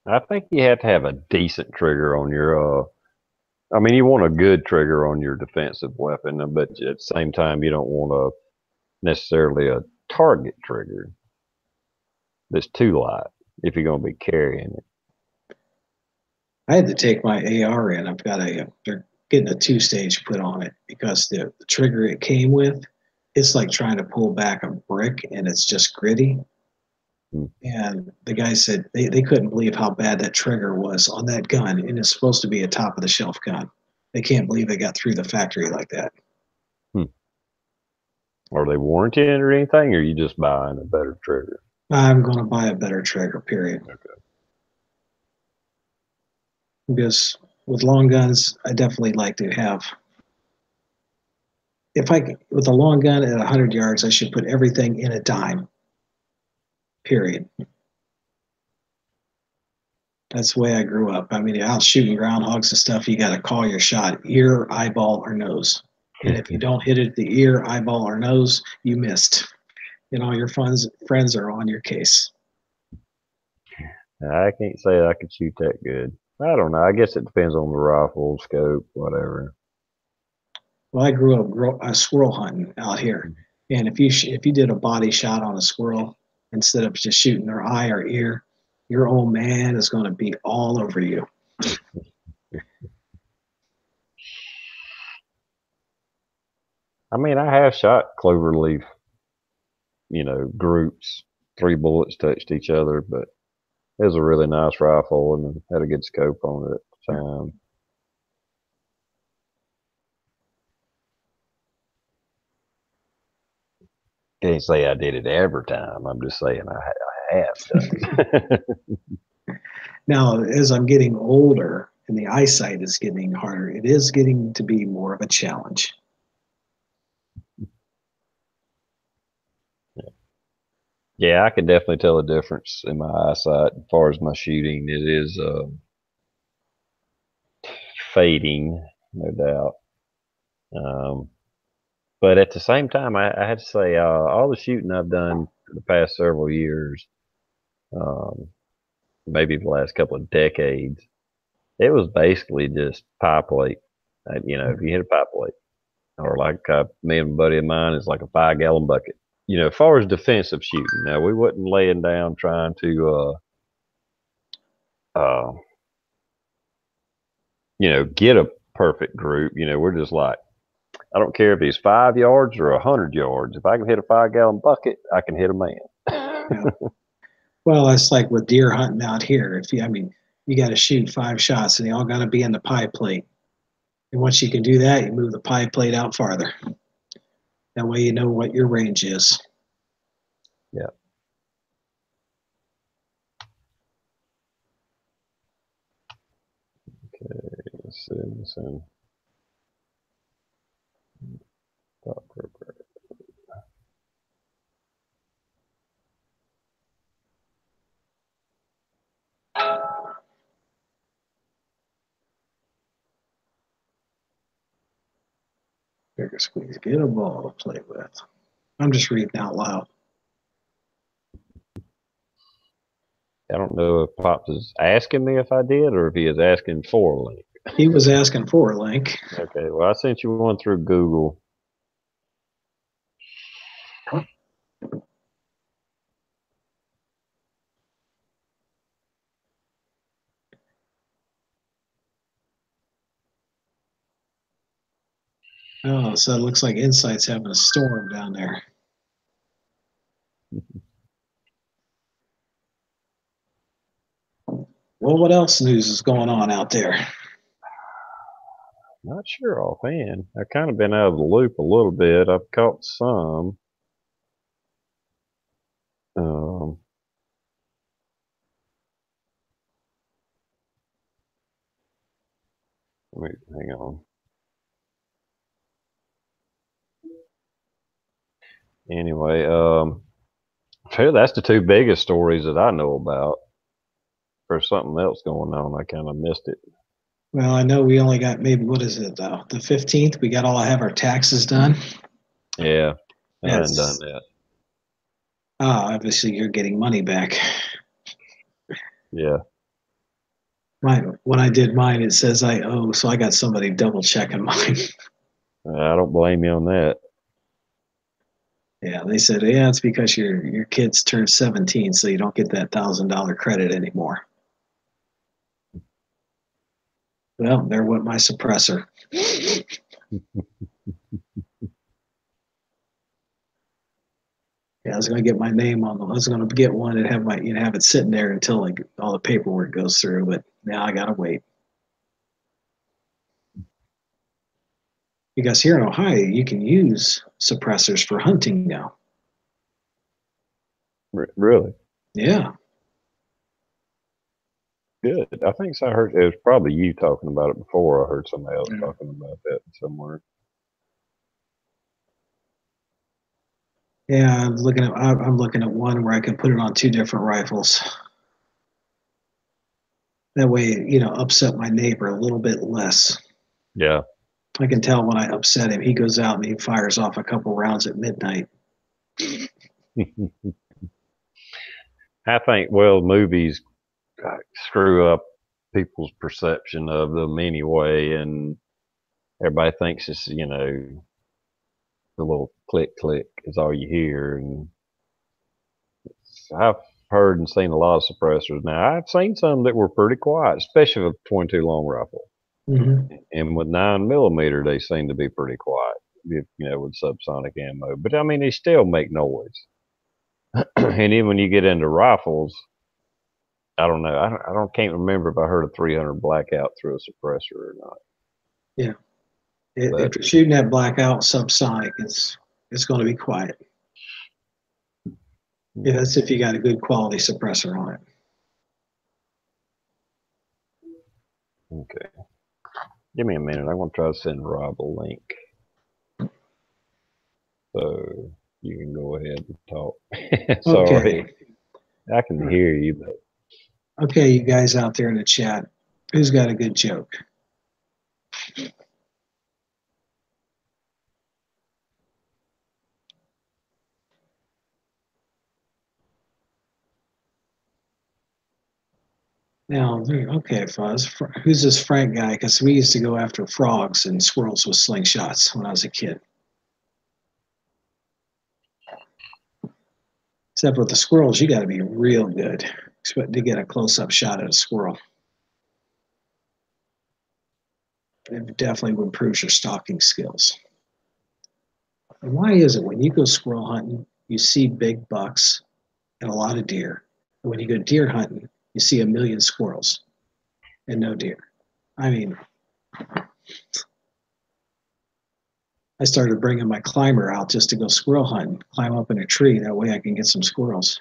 Speaker 1: I think you have to have a decent trigger on your. I mean, you want a good trigger on your defensive weapon, but at the same time, you don't want necessarily a target trigger that's too light if you're going to be carrying it.
Speaker 2: I had to take my AR in. They're getting a 2-stage put on it because the trigger it came with, it's like trying to pull back a brick and it's just gritty.
Speaker 1: Hmm.
Speaker 2: And the guy said they couldn't believe how bad that trigger was on that gun, and it's supposed to be a top of the shelf gun. They can't believe they got through the factory like that.
Speaker 1: Hmm. Are they warranted or anything, or are you just buying a better trigger?
Speaker 2: I'm going to buy a better trigger, period.
Speaker 1: Okay.
Speaker 2: Because with long guns, I definitely like to have. If I with a long gun at 100 yards, I should put everything in a dime. Period. That's the way I grew up. I mean, out shooting groundhogs and stuff, you got to call your shot, ear, eyeball, or nose. And if you don't hit it at the ear, eyeball, or nose, you missed. And all your friends are on your case.
Speaker 1: I can't say I could shoot that good. I don't know. I guess it depends on the rifle, scope, whatever.
Speaker 2: Well, I grew up squirrel hunting out here, and if you did a body shot on a squirrel instead of just shooting their eye or ear, your old man is going to be all over you.
Speaker 1: I mean, I have shot cloverleaf, groups. 3 bullets touched each other, but it was a really nice rifle and had a good scope on it at the time. Can't say I did it every time. I'm just saying I have done it.
Speaker 2: Now, as I'm getting older and the eyesight is getting harder, it is getting to be more of a challenge.
Speaker 1: Yeah, I can definitely tell a difference in my eyesight as far as my shooting. It is fading, no doubt. Um, but at the same time, I had to say, all the shooting I've done for the past several years, um, maybe the last couple of decades, it was basically just pie plate. If you hit a pie plate, or like me and a buddy of mine is like a 5 gallon bucket. As far as defensive shooting, now we wasn't laying down trying to, uh, get a perfect group. We're just like, I don't care if he's 5 yards or 100 yards. If I can hit a 5 gallon bucket, I can hit a man.
Speaker 2: Yeah. Well, it's like with deer hunting out here. I mean, you got to shoot 5 shots, and they all got to be in the pie plate. And once you can do that, you move the pie plate out farther. That way, you know what your range is.
Speaker 1: Yeah. Okay. Let's see.
Speaker 2: Bigger squeeze, get a ball to play with. I'm just reading out loud.
Speaker 1: I don't know if Pops is asking me if I did or if he is asking for a link.
Speaker 2: He was asking for a link.
Speaker 1: Okay. Well, I sent you one through Google.
Speaker 2: Oh, so it looks like Insight's having a storm down there. Well, what else news is going on out there?
Speaker 1: Not sure offhand. I've kind of been out of the loop a little bit. I've caught some. Um, Wait, hang on. Anyway, that's the two biggest stories that I know about. There's something else going on. I kind of missed it.
Speaker 2: Well, I know we only got maybe, what is it, the 15th? We got all have our taxes done.
Speaker 1: Yeah, I hadn't done
Speaker 2: Yes.
Speaker 1: that.
Speaker 2: Obviously, you're getting money back.
Speaker 1: Yeah.
Speaker 2: When I did mine, it says I owe, so I got somebody double checking mine.
Speaker 1: I don't blame you on that.
Speaker 2: Yeah, they said, yeah, it's because your kids turned 17, so you don't get that $1,000 credit anymore. Well, there went my suppressor. Yeah, I was gonna get my name on them. I was gonna get one and have have it sitting there until like all the paperwork goes through, but now I gotta wait. Because here in Ohio, you can use suppressors for hunting now.
Speaker 1: Really
Speaker 2: Yeah.
Speaker 1: good. I think so. I heard it was probably you talking about it before. I heard somebody else
Speaker 2: Yeah.
Speaker 1: talking about that somewhere.
Speaker 2: Yeah, I'm looking at one where I can put it on two different rifles. That way, upset my neighbor a little bit less.
Speaker 1: Yeah.
Speaker 2: I can tell when I upset him. He goes out and he fires off a couple rounds at midnight.
Speaker 1: I think, well, movies screw up people's perception of them anyway, and everybody thinks it's, the little click click is all you hear. And I've heard and seen a lot of suppressors. Now, I've seen some that were pretty quiet, especially with 22 long rifle.
Speaker 2: Mm-hmm.
Speaker 1: And with 9mm, they seem to be pretty quiet. if, with subsonic ammo. But I mean, they still make noise. And then when you get into rifles, I don't know. Can't remember if I heard a 300 blackout through a suppressor or not.
Speaker 2: Yeah.
Speaker 1: But
Speaker 2: If you're shooting that blackout subsonic, it's going to be quiet. Yeah, that's if you got a good quality suppressor on it.
Speaker 1: okay, give me a minute. I'm gonna try to send Rob a link so you can go ahead and talk.
Speaker 2: Okay.
Speaker 1: Sorry, I can hear you, but
Speaker 2: Okay, you guys out there in the chat, who's got a good joke? Now, okay, Fuzz, who's this Frank guy? Because we used to go after frogs and squirrels with slingshots when I was a kid. Except with the squirrels, you got to be real good to get a close-up shot at a squirrel. It definitely improves your stalking skills. And why is it when you go squirrel hunting, you see big bucks and a lot of deer? And when you go deer hunting, you see a million squirrels and no deer. I mean, I started bringing my climber out just to go squirrel hunting, climb up in a tree. That way I can get some squirrels.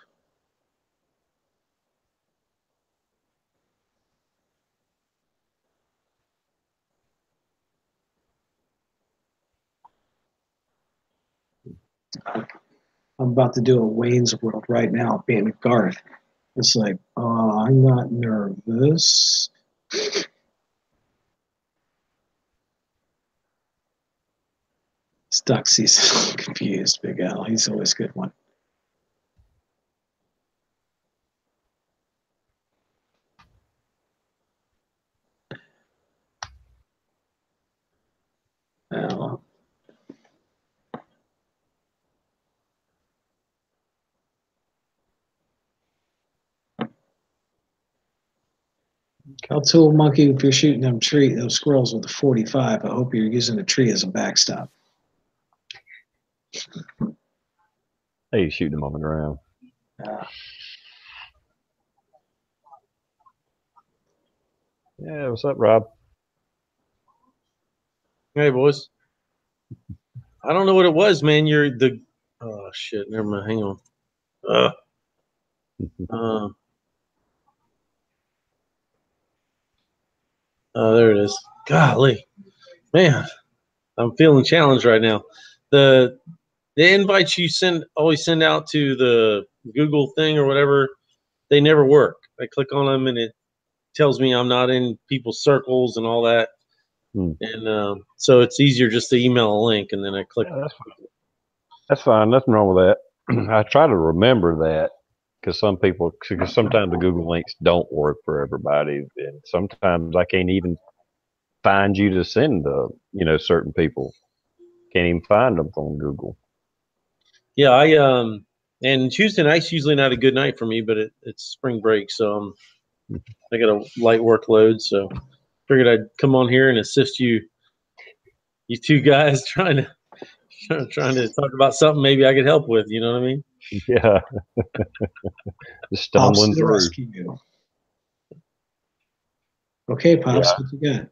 Speaker 2: I'm about to do a Wayne's World right now, being Garth. It's like, I'm not nervous. Stuxy's confused, Big Al. He's always a good one. Uh, I'll tell a monkey if you're shooting those squirrels with a 45. I hope you're using the tree as a backstop.
Speaker 1: hey, shooting them on the ground.
Speaker 2: Uh,
Speaker 1: Yeah, what's up, Rob?
Speaker 3: Hey, boys. I don't know what it was, man. Oh, shit. Never mind. Hang on. Uh, there it is. Golly. Man, I'm feeling challenged right now. The invites you always send out to the Google thing or whatever, they never work. I click on them and it tells me I'm not in people's circles and all that. And so it's easier just to email a link and then I click.
Speaker 1: Yeah, that's fine. Nothing wrong with that. I try to remember that because sometimes the Google links don't work for everybody, and sometimes I can't even find you to send to certain people. Can't even find them on Google.
Speaker 3: Yeah, and Tuesday night's usually not a good night for me, but it's spring break, so I got a light workload, so figured I'd come on here and assist you two guys trying to talk about something maybe I could help with. You know what I mean?
Speaker 1: Yeah, just
Speaker 2: Pops
Speaker 1: stumbling
Speaker 2: to the
Speaker 1: through.
Speaker 2: rescue. Okay, Pops, what you got?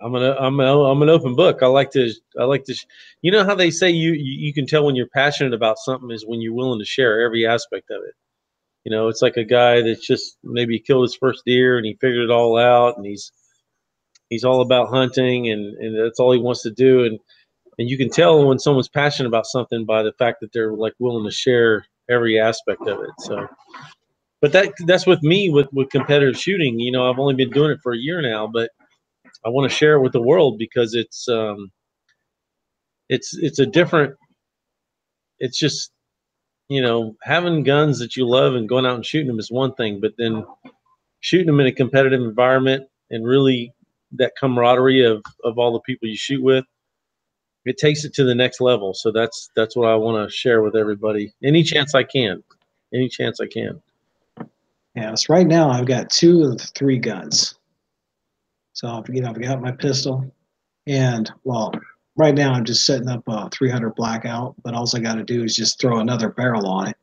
Speaker 3: I'm an open book. I like to. You know how they say you can tell when you're passionate about something is when you're willing to share every aspect of it. You know, it's like a guy that's just maybe killed his first deer and he figured it all out and he's all about hunting and that's all he wants to do and you can tell when someone's passionate about something by the fact that they're like willing to share every aspect of it. So, but that's with me with competitive shooting. You know, I've only been doing it for a year now, but I want to share it with the world because it's a different. It's just having guns that you love and going out and shooting them is one thing, but then shooting them in a competitive environment and really that camaraderie of all the people you shoot with, it takes it to the next level. So that's what I want to share with everybody. Any chance I can. Any chance I can.
Speaker 2: Yes, right now I've got 2 of the 3 guns. So I've got my pistol, And well, right now I'm just setting up a 300 blackout, but all I got to do is just throw another barrel on it.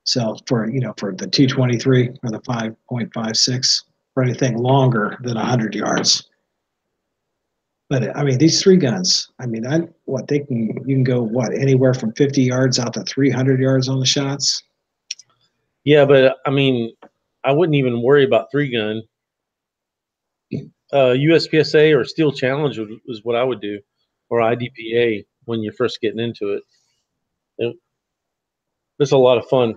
Speaker 2: So for for the 223 or the 5.56 for anything longer than 100 yards. But I mean, these three guns. I mean, you can go anywhere from 50 yards out to 300 yards on the shots.
Speaker 3: Yeah, but I mean, I wouldn't even worry about 3-gun. USPSA or Steel Challenge was what I would do, or IDPA when you're first getting into it. It's a lot of fun.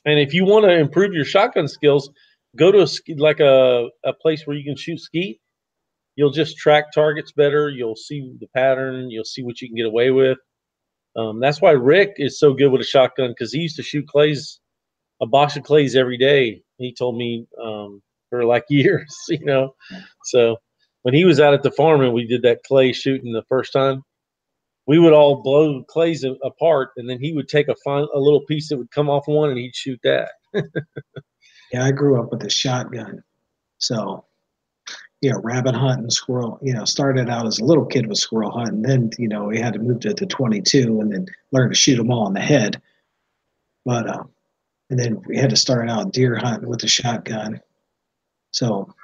Speaker 3: And if you want to improve your shotgun skills, go to a place where you can shoot skeet. You'll just track targets better. You'll see the pattern. You'll see what you can get away with. That's why Rick is so good with a shotgun, because he used to shoot a box of clays every day. He told me for like years, So when he was out at the farm and we did that clay shooting the first time, we would all blow clays apart, and then he would take a little piece that would come off one, and he'd shoot that.
Speaker 2: Yeah, I grew up with a shotgun, so rabbit hunting, squirrel. Started out as a little kid with squirrel hunting, then we had to move to the 22, and then learn to shoot them all in the head. But and then we had to start out deer hunting with the shotgun. So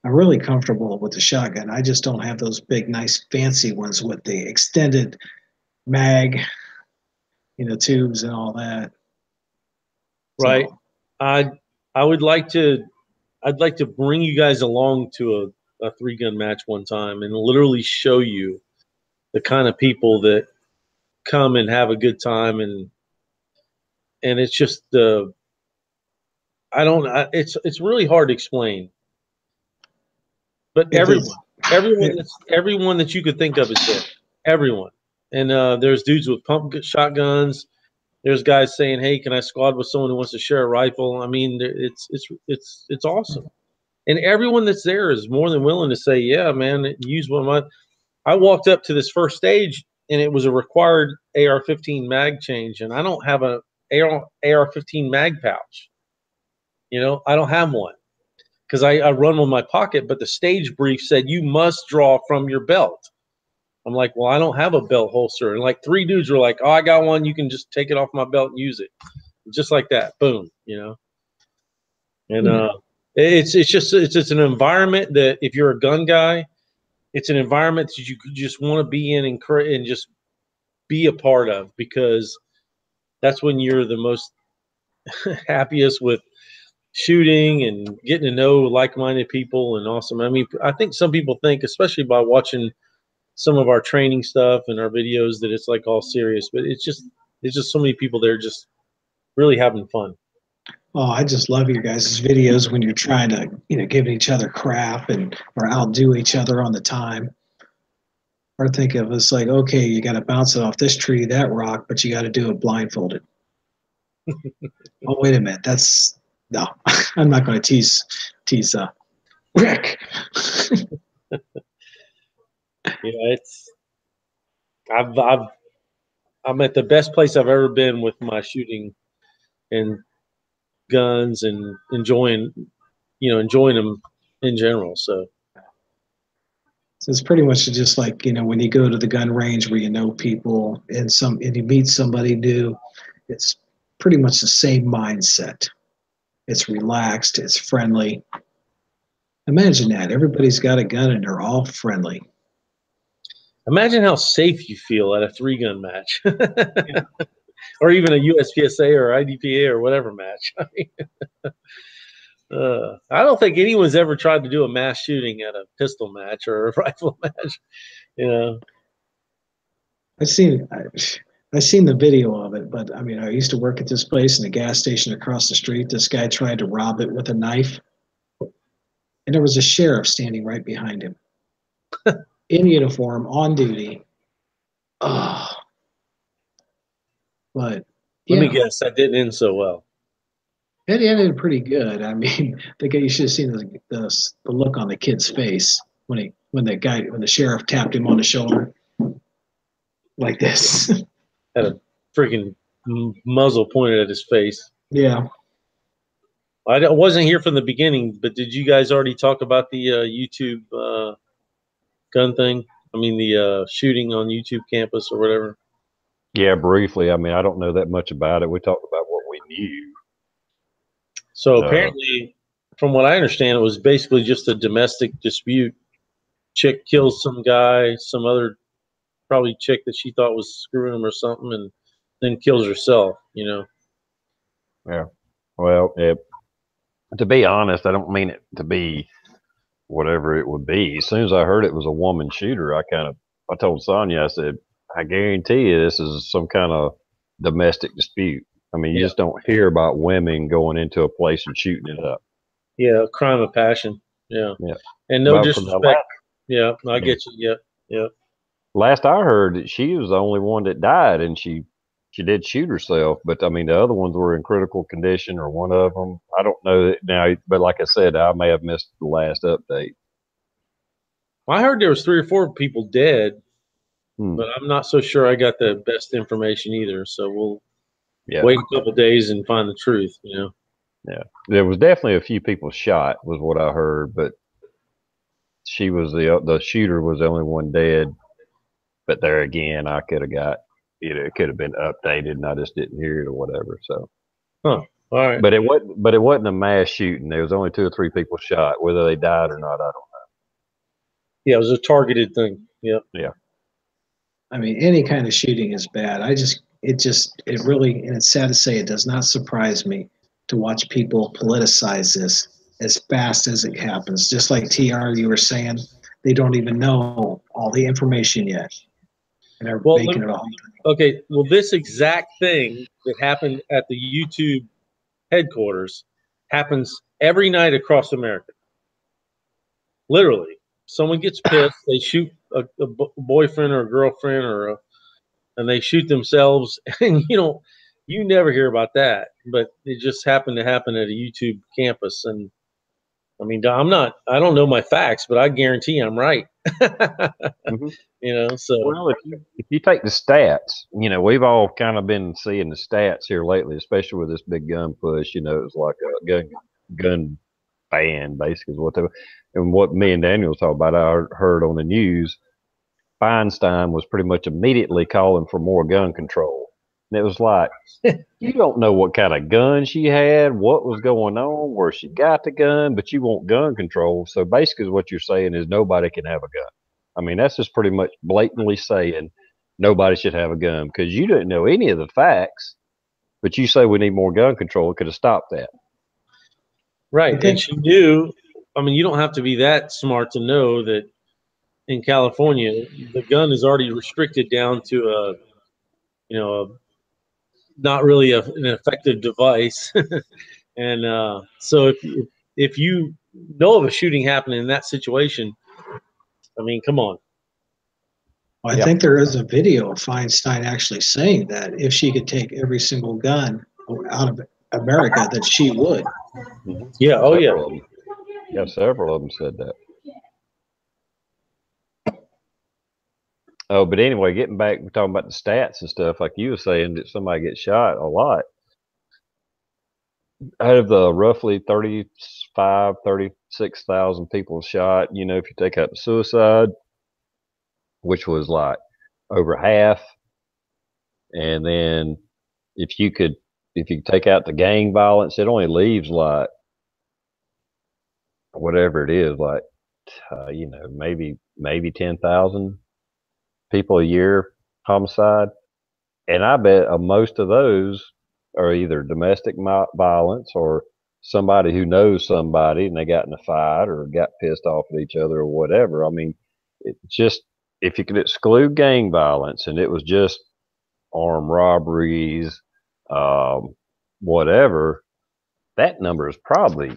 Speaker 2: I'm really comfortable with the shotgun. I just don't have those big, nice, fancy ones with the extended mag, tubes and all that.
Speaker 3: Right.
Speaker 2: So,
Speaker 3: I I would like to I'd like to bring you guys along to a 3-gun match one time and literally show you the kind of people that come and have a good time, and it's just it's really hard to explain, but
Speaker 2: it is.
Speaker 3: everyone that you could think of is there. Everyone. And there's dudes with pump shotguns. There's guys saying, "Hey, can I squad with someone who wants to share a rifle?" I mean, it's awesome. And everyone that's there is more than willing to say, "Yeah, man, use one of my." I walked up to this first stage, and it was a required AR-15 mag change, and I don't have a AR-15 mag pouch. I don't have one because I run with my pocket, but the stage brief said you must draw from your belt. I'm like, well, I don't have a belt holster, and like 3 dudes were like, "Oh, I got one. You can just take it off my belt and use it," just like that. Boom, And it's an environment that if you're a gun guy, it's an environment that you just want to be in and just be a part of, because that's when you're the most happiest with shooting and getting to know like-minded people and awesome. I mean, I think some people think, especially by watching some of our training stuff and our videos, that it's like all serious, but it's just so many people there just really having fun.
Speaker 2: Oh, I just love your guys' videos when you're trying to, give each other crap or outdo each other on the time. Or think of it's like, okay, you got to bounce it off this tree, that rock, but you got to do it blindfolded. Oh, wait a minute, that's no, I'm not going to tease Rick.
Speaker 3: It's I'm at the best place I've ever been with my shooting and guns, and enjoying them in general. So
Speaker 2: So it's pretty much just like, when you go to the gun range where you know people and you meet somebody new, it's pretty much the same mindset. It's relaxed, it's friendly. Imagine that. Everybody's got a gun and they're all friendly.
Speaker 3: imagine how safe you feel at a 3-gun match, or even a USPSA or IDPA or whatever match. I don't think anyone's ever tried to do a mass shooting at a pistol match or a rifle match. You know,
Speaker 2: I've seen I've seen the video of it, but I mean, I used to work at this place in a gas station across the street. This guy tried to rob it with a knife, and there was a sheriff standing right behind him in uniform, on duty. Oh, but
Speaker 3: let me
Speaker 2: yeah,
Speaker 3: guess, that didn't end so well.
Speaker 2: it ended pretty good. I mean, the guy, you should have seen the look on the kid's face when the sheriff tapped him on the shoulder like this.
Speaker 3: Had a freaking muzzle pointed at his face.
Speaker 2: Yeah.
Speaker 3: I wasn't here from the beginning, but did you guys already talk about the YouTube gun thing? I mean, the shooting on YouTube campus or whatever.
Speaker 1: Yeah, briefly. I mean, I don't know that much about it. We talked about what we knew.
Speaker 3: So
Speaker 1: Uh,
Speaker 3: apparently, from what I understand, it was basically just a domestic dispute. Chick kills some guy, some other probably chick that she thought was screwing him or something, and then kills herself. You know.
Speaker 1: yeah. Well, to be honest, I don't mean it to be whatever it would be. As soon as I heard it was a woman shooter, I told Sonya, I said, I guarantee you this is some kind of domestic dispute. I mean, you
Speaker 3: Yeah.
Speaker 1: just don't hear about women going into a place and shooting it up.
Speaker 3: Yeah. Crime of passion. Yeah.
Speaker 1: Yeah.
Speaker 3: And no
Speaker 1: But from the
Speaker 3: disrespect. Yeah. I
Speaker 1: yeah,
Speaker 3: get you. Yeah. Yeah.
Speaker 1: last I heard, that she was the only one that died, and she did shoot herself. But I mean, the other ones were in critical condition, or one of them. I don't know that now, but like I said, I may have missed the last update.
Speaker 3: I heard there was 3 or 4 people dead,
Speaker 1: Hmm.
Speaker 3: but I'm not so sure I got the best information either. So we'll
Speaker 1: Yeah,
Speaker 3: wait a couple days and find the truth. You know.
Speaker 1: yeah. There was definitely a few people shot, was what I heard, but she was the shooter was the only one dead. But there again, I could have got it could have been updated, and I just didn't hear it or whatever. So,
Speaker 3: Huh. All right.
Speaker 1: but it wasn't a mass shooting. There was only 2 or 3 people shot. Whether they died or not, I don't
Speaker 3: Yeah, it was a targeted thing. Yeah.
Speaker 1: know. Yeah.
Speaker 2: I mean, any kind of shooting is bad. It really, and it's sad to say, it does not surprise me to watch people politicize this as fast as it happens. Just like TR, you were saying, they don't even know all the information yet, and they're
Speaker 3: Well,
Speaker 2: making it all.
Speaker 3: okay. Well, this exact thing that happened at the YouTube headquarters happens every night across America. Literally, someone gets pissed, they shoot a boyfriend or a girlfriend, and they shoot themselves, and you never hear about that. But it just happened to happen at a YouTube campus, and I mean, I don't know my facts, but I guarantee I'm right.
Speaker 1: Hmm.
Speaker 3: So
Speaker 1: Well, if you take the stats, we've all kind of been seeing the stats here lately, especially with this big gun push. It's like a gun ban, basically, is what they. And what me and Daniel was talking about, I heard on the news, Feinstein was pretty much immediately calling for more gun control. And it was like, you don't know what kind of gun she had, what was going on, where she got the gun, but you want gun control. So basically, what you're saying is nobody can have a gun. I mean, that's just pretty much blatantly saying nobody should have a gun because you didn't know any of the facts, but you say we need more gun control. It could have stopped that.
Speaker 2: I
Speaker 3: right, and
Speaker 2: think
Speaker 3: she knew. I mean, you don't have to be that smart to know that in California, the gun is already restricted down to a not really an effective device. And so if you know of a shooting happening in that situation, I mean, come on.
Speaker 2: I
Speaker 1: Yeah.
Speaker 2: think there is a video of Feinstein actually saying that if she could take every single gun out of America, that she would.
Speaker 1: Hmm.
Speaker 3: Yeah. Oh, yeah.
Speaker 1: Several of them. Yeah, several of them said that. Oh, but anyway, getting back, we're talking about the stats and stuff, like you were saying, that somebody gets shot a lot. Out of the roughly 35, 36,000 people shot, if you take out the suicide, which was like over half, and then if you could, if you take out the gang violence, it only leaves like whatever it is, like maybe 10,000 people a year homicide. And I bet most of those are either domestic violence or somebody who knows somebody and they got in a fight or got pissed off at each other or whatever. I mean, it just, if you could exclude gang violence and it was just armed robberies, um, whatever, that number is probably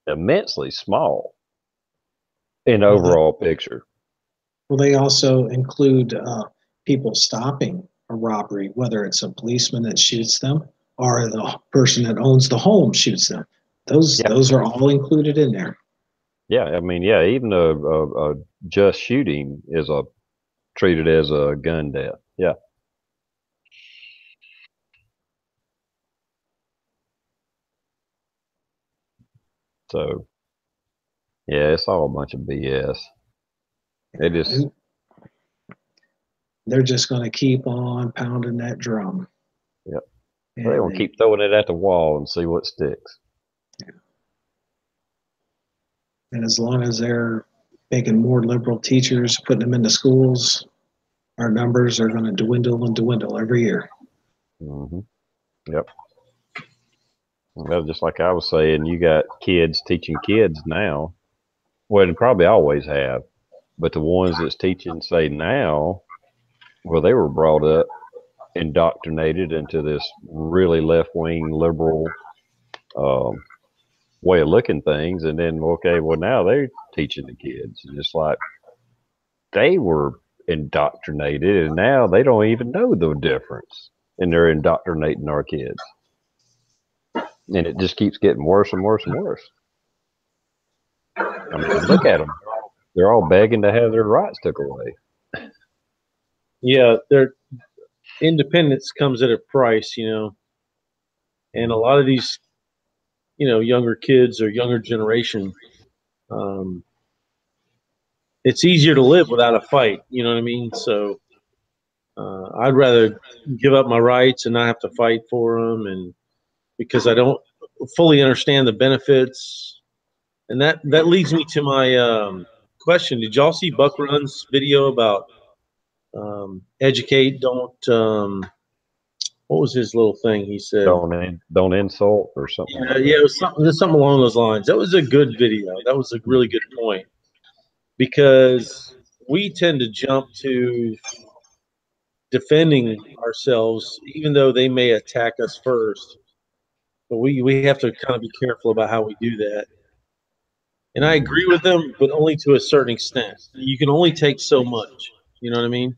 Speaker 1: immensely small in
Speaker 2: Well, that,
Speaker 1: overall picture.
Speaker 2: will they also include people stopping a robbery, whether it's a policeman that shoots them or the person that owns the home shoots them? Those
Speaker 1: Yeah.
Speaker 2: those are all included in there.
Speaker 1: Yeah. I mean, yeah, even a just shooting is treated as a gun death. Yeah. So yeah, it's all a bunch of BS. They just
Speaker 2: They're just going to keep on pounding that drum.
Speaker 1: Yep.
Speaker 2: And
Speaker 1: They want to keep throwing it at the wall and see what sticks.
Speaker 2: And as long as they're making more liberal teachers, putting them into schools, our numbers are going to dwindle and dwindle every year.
Speaker 1: Mm-hmm. Yep. Well, just like I was saying, you got kids teaching kids now. Well, they probably always have, but the ones that's teaching, say now, well, they were brought up, indoctrinated into this really left-wing liberal way of looking things, and then okay, well now they're teaching the kids, and it's like they were indoctrinated, and now they don't even know the difference, and they're indoctrinating our kids, and it just keeps getting worse and worse and worse. I mean, look at them; they're all begging to have their rights took away.
Speaker 3: Yeah, their independence comes at a price, you know, and a lot of these, you know, younger kids or younger generation, um, it's easier to live without a fight. You know what I mean? So I'd rather give up my rights and not have to fight for them, and because I don't fully understand the benefits. And that leads me to my question. Did y'all see Buck Run's video about educate, don't what was his little thing he said?
Speaker 1: Don't insult or something
Speaker 3: Yeah,
Speaker 1: like
Speaker 3: yeah,
Speaker 1: that.
Speaker 3: it was something along those lines. That was a good video. That was a really good point because we tend to jump to defending ourselves, even though they may attack us first. But we have to kind of be careful about how we do that. And I agree with them, but only to a certain extent. You can only take so much. You know what I mean?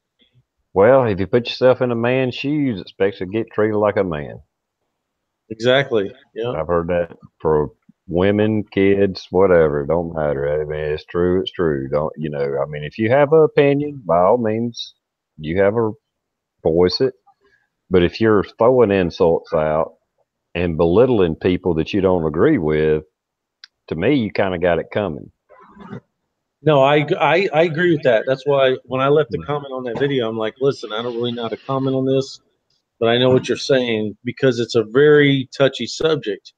Speaker 1: Well, if you put yourself in a man's shoes, expect to get treated like a man.
Speaker 3: Exactly. Yeah.
Speaker 1: I've heard that for women, kids, whatever. It don't matter. I mean, it's true. It's true. Don't you know? I mean, if you have an opinion, by all means, you have a voice it. But if you're throwing insults out and belittling people that you don't agree with, to me, you kind of got it coming.
Speaker 3: No, I agree with that. That's why when I left a comment on that video, I'm like, listen, I don't really know how to comment on this, but I know what you're saying because it's a very touchy subject.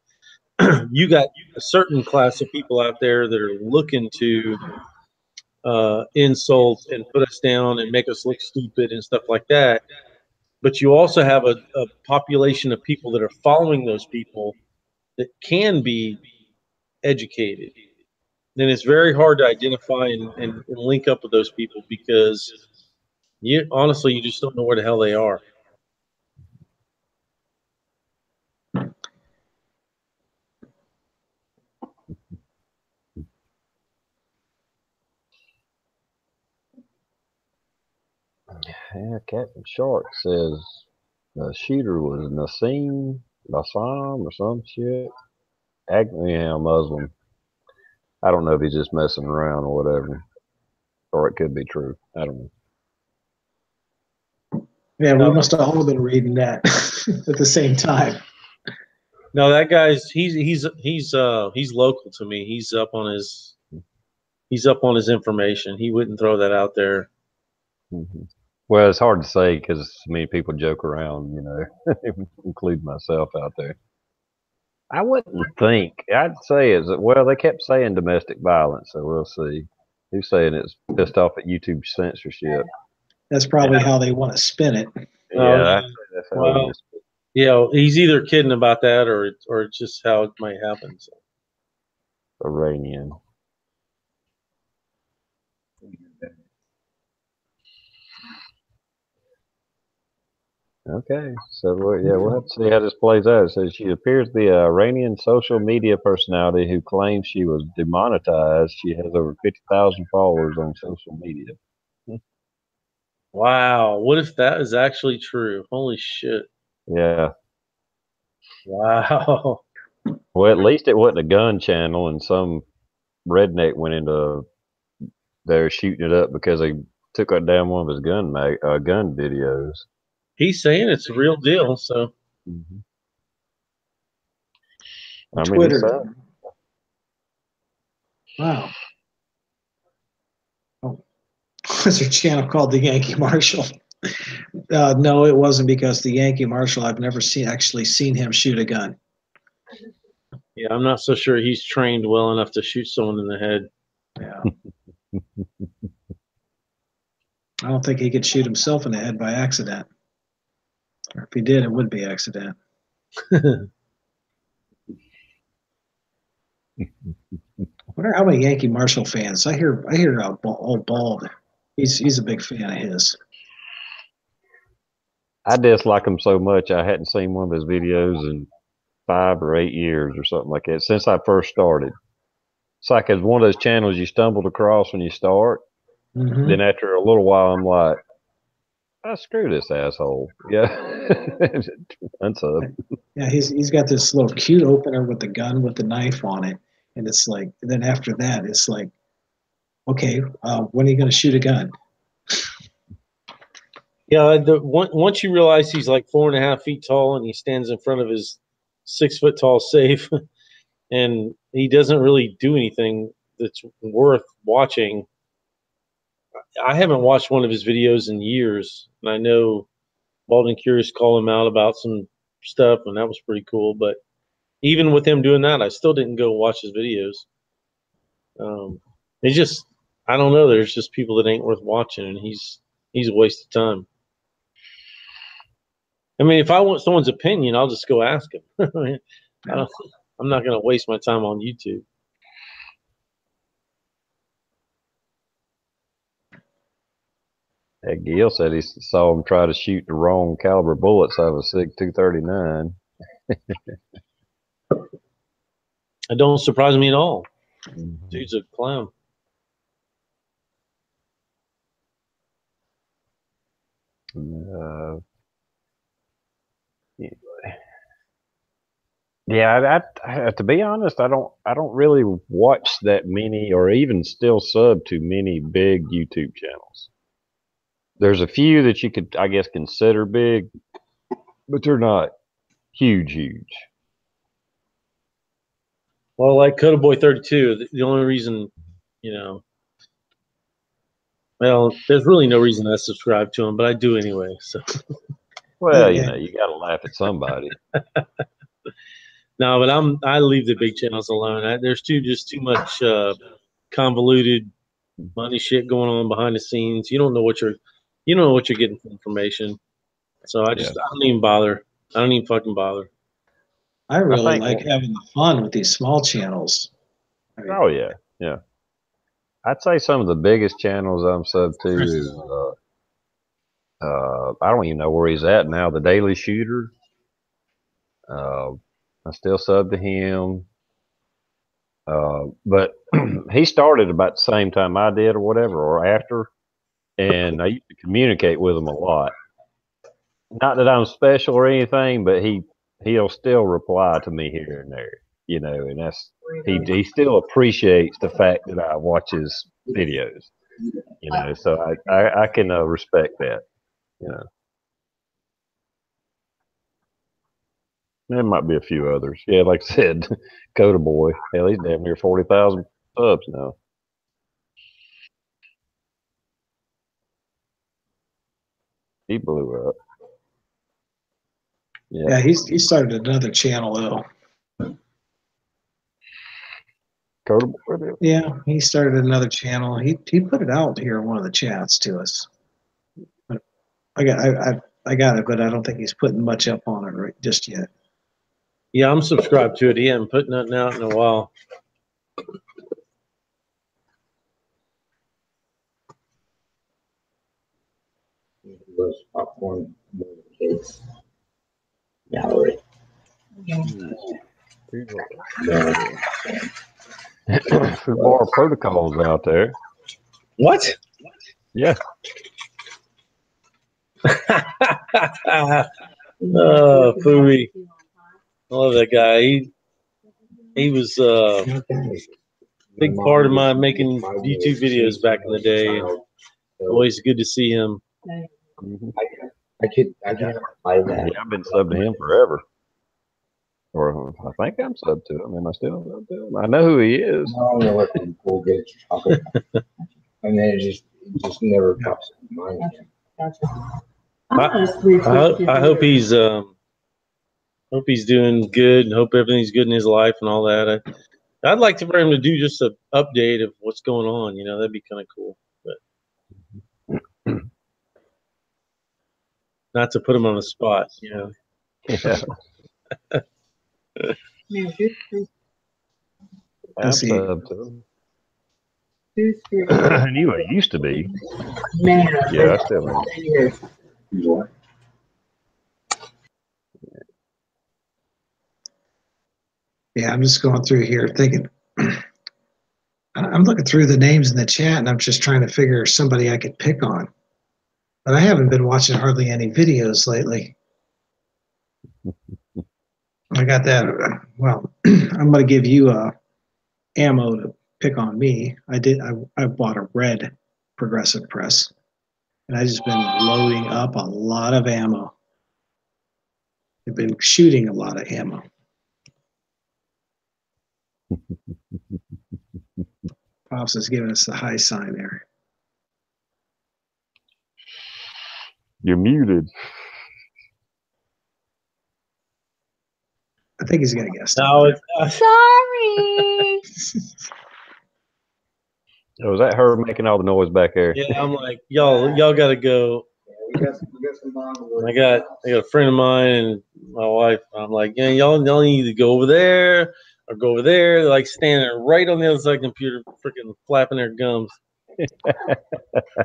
Speaker 3: You got a certain class of people out there that are looking to insult and put us down and make us look stupid and stuff like that. But you also have a population of people that are following those people that can be educated. Then it's very hard to identify and link up with those people because you honestly you just don't know where the hell they are.
Speaker 1: Yeah, Captain Shark says the shooter was Nassim or some shit. Yeah, Muslim. I don't know if he's just messing around or whatever, or it could be true. I don't know.
Speaker 2: Yeah, we
Speaker 3: No,
Speaker 2: must have all been reading that at the same time.
Speaker 3: no, that guy's he's local to me. He's up on his information. He wouldn't throw that out there.
Speaker 1: Mm-hmm. Well, it's hard to say because so many people joke around, you know, include myself out there. I wouldn't think. I'd say is that well, they kept saying domestic violence, so we'll see. Who's saying it's pissed off at YouTube censorship?
Speaker 2: That's probably how they want to spin it.
Speaker 3: Oh,
Speaker 1: Yeah, that's how it
Speaker 3: well,
Speaker 1: is.
Speaker 3: yeah, he's either kidding about that or it's just how it might happen. So.
Speaker 1: Iranian. Okay, so yeah, we'll have to see how this plays out. It says she appears to be an Iranian social media personality who claims she was demonetized. She has over 50,000 followers on social media.
Speaker 3: Wow, what if that is actually true? Holy shit!
Speaker 1: Yeah.
Speaker 3: Wow.
Speaker 1: Well, at least it wasn't a gun channel, and some redneck went into there shooting it up because they took down one of his gun videos.
Speaker 3: He's saying it's a real deal. So
Speaker 1: Mm-hmm. I mean, he said,
Speaker 2: Twitter. Wow. Oh. Was there a channel called the Yankee Marshal? No, it wasn't, because the Yankee Marshal, I've never actually seen him shoot a gun.
Speaker 3: Yeah, I'm not so sure he's trained well enough to shoot someone in the head.
Speaker 2: Yeah. I don't think he could shoot himself in the head by accident. Or if he did, it would be accident. I wonder how many Yankee Marshal fans. I hear old Bald. He's a big fan of his.
Speaker 1: I dislike him so much. I hadn't seen one of his videos in 5 or 8 years or something like that since I first started. It's like it's one of those channels you stumbled across when you start.
Speaker 2: Mm-hmm.
Speaker 1: Then after a little while, I'm like, oh, screw this asshole. Yeah, unsub.
Speaker 2: Yeah, he's got this little cute opener with the gun with the knife on it, and it's like. And then after that, it's like, okay, when are you going to shoot a gun?
Speaker 3: Yeah, once you realize he's like 4.5 feet tall and he stands in front of his 6 foot tall safe, and he doesn't really do anything that's worth watching. I haven't watched one of his videos in years, and I know Bald and Curious called him out about some stuff, and that was pretty cool. But even with him doing that, I still didn't go watch his videos. It's just, I don't know. There's just people that ain't worth watching, and he's a waste of time. I mean, if I want someone's opinion, I'll just go ask him. I'm not going to waste my time on YouTube.
Speaker 1: Gil said he saw him try to shoot the wrong caliber bullets out of a SIG 239.
Speaker 3: It don't surprise me at all. Dude's a clown.
Speaker 1: Anyway. Yeah, to be honest, I don't really watch that many, or even still sub to many big YouTube channels. There's a few that you could, I guess, consider big, but they're not huge.
Speaker 3: Well, like Coda Boy 32, the only reason, well, there's really no reason I subscribe to him, but I do anyway. So,
Speaker 1: Well, you got to laugh at somebody.
Speaker 3: no, but I leave the big channels alone. There's just too much convoluted money shit going on behind the scenes. You don't know what you're getting for information. So I don't even bother. I don't even fucking bother.
Speaker 2: I really like having the fun with these small channels.
Speaker 1: I mean, yeah. I'd say some of the biggest channels I'm sub to is I don't even know where he's at now. The Daily Shooter. I still sub to him. But he started about the same time I did, or whatever, or after, and I used to communicate with him a lot. Not that I'm special or anything, but he'll still reply to me here and there, and that's he still appreciates the fact that I watch his videos, so I can respect that, There might be a few others. Yeah, like I said, Coda Boy. Hell, he's damn near 40,000 subs now. He blew up.
Speaker 2: Yeah, he started another channel though.
Speaker 1: Coda Boy.
Speaker 2: Yeah, he started another channel. He put it out here in one of the chats to us. But I got it, but I don't think he's putting much up on it just yet.
Speaker 3: Yeah, I'm subscribed to it. He hasn't put nothing out in a while.
Speaker 4: Those popcorn cakes. Gallery.
Speaker 1: Football protocols out there.
Speaker 3: What?
Speaker 1: Yeah.
Speaker 3: Oh, Fooey. I love that guy. He was a big part of my making YouTube videos back in the day. Always good to see him.
Speaker 4: I can't buy that.
Speaker 1: Yeah, I've been subbed to him forever. Or I think I'm subbed to him. Am I still subbed to him? I know who he is.
Speaker 4: I don't know what the cool gets chocolate. And then it just never pops in my mind.
Speaker 3: I hope he's doing good and hope everything's good in his life and all that. I'd like for him to do just an update of what's going on. You know, that'd be kind of cool. But not to put him on the spot, you know.
Speaker 1: Yeah.
Speaker 2: Let's see.
Speaker 1: I knew it used to be. Yeah, I still am.
Speaker 2: Yeah, I'm just going through here thinking. I'm looking through the names in the chat, and I'm just trying to figure somebody I could pick on. But I haven't been watching hardly any videos lately. I got that. Well, I'm going to give you ammo to pick on me. I bought a red progressive press, and I just been loading up a lot of ammo. I've been shooting a lot of ammo. Pops is giving us the high sign there.
Speaker 1: You're muted.
Speaker 2: I think he's going to guess.
Speaker 3: No, it's
Speaker 5: Sorry.
Speaker 1: Oh, was that her making all the noise back there?
Speaker 3: yeah. I'm like, y'all got to go.
Speaker 4: We got some
Speaker 3: I got a friend of mine and my wife. I'm like, yeah, y'all need to go over there or go over there. They're like standing right on the other side of the computer, freaking flapping their gums.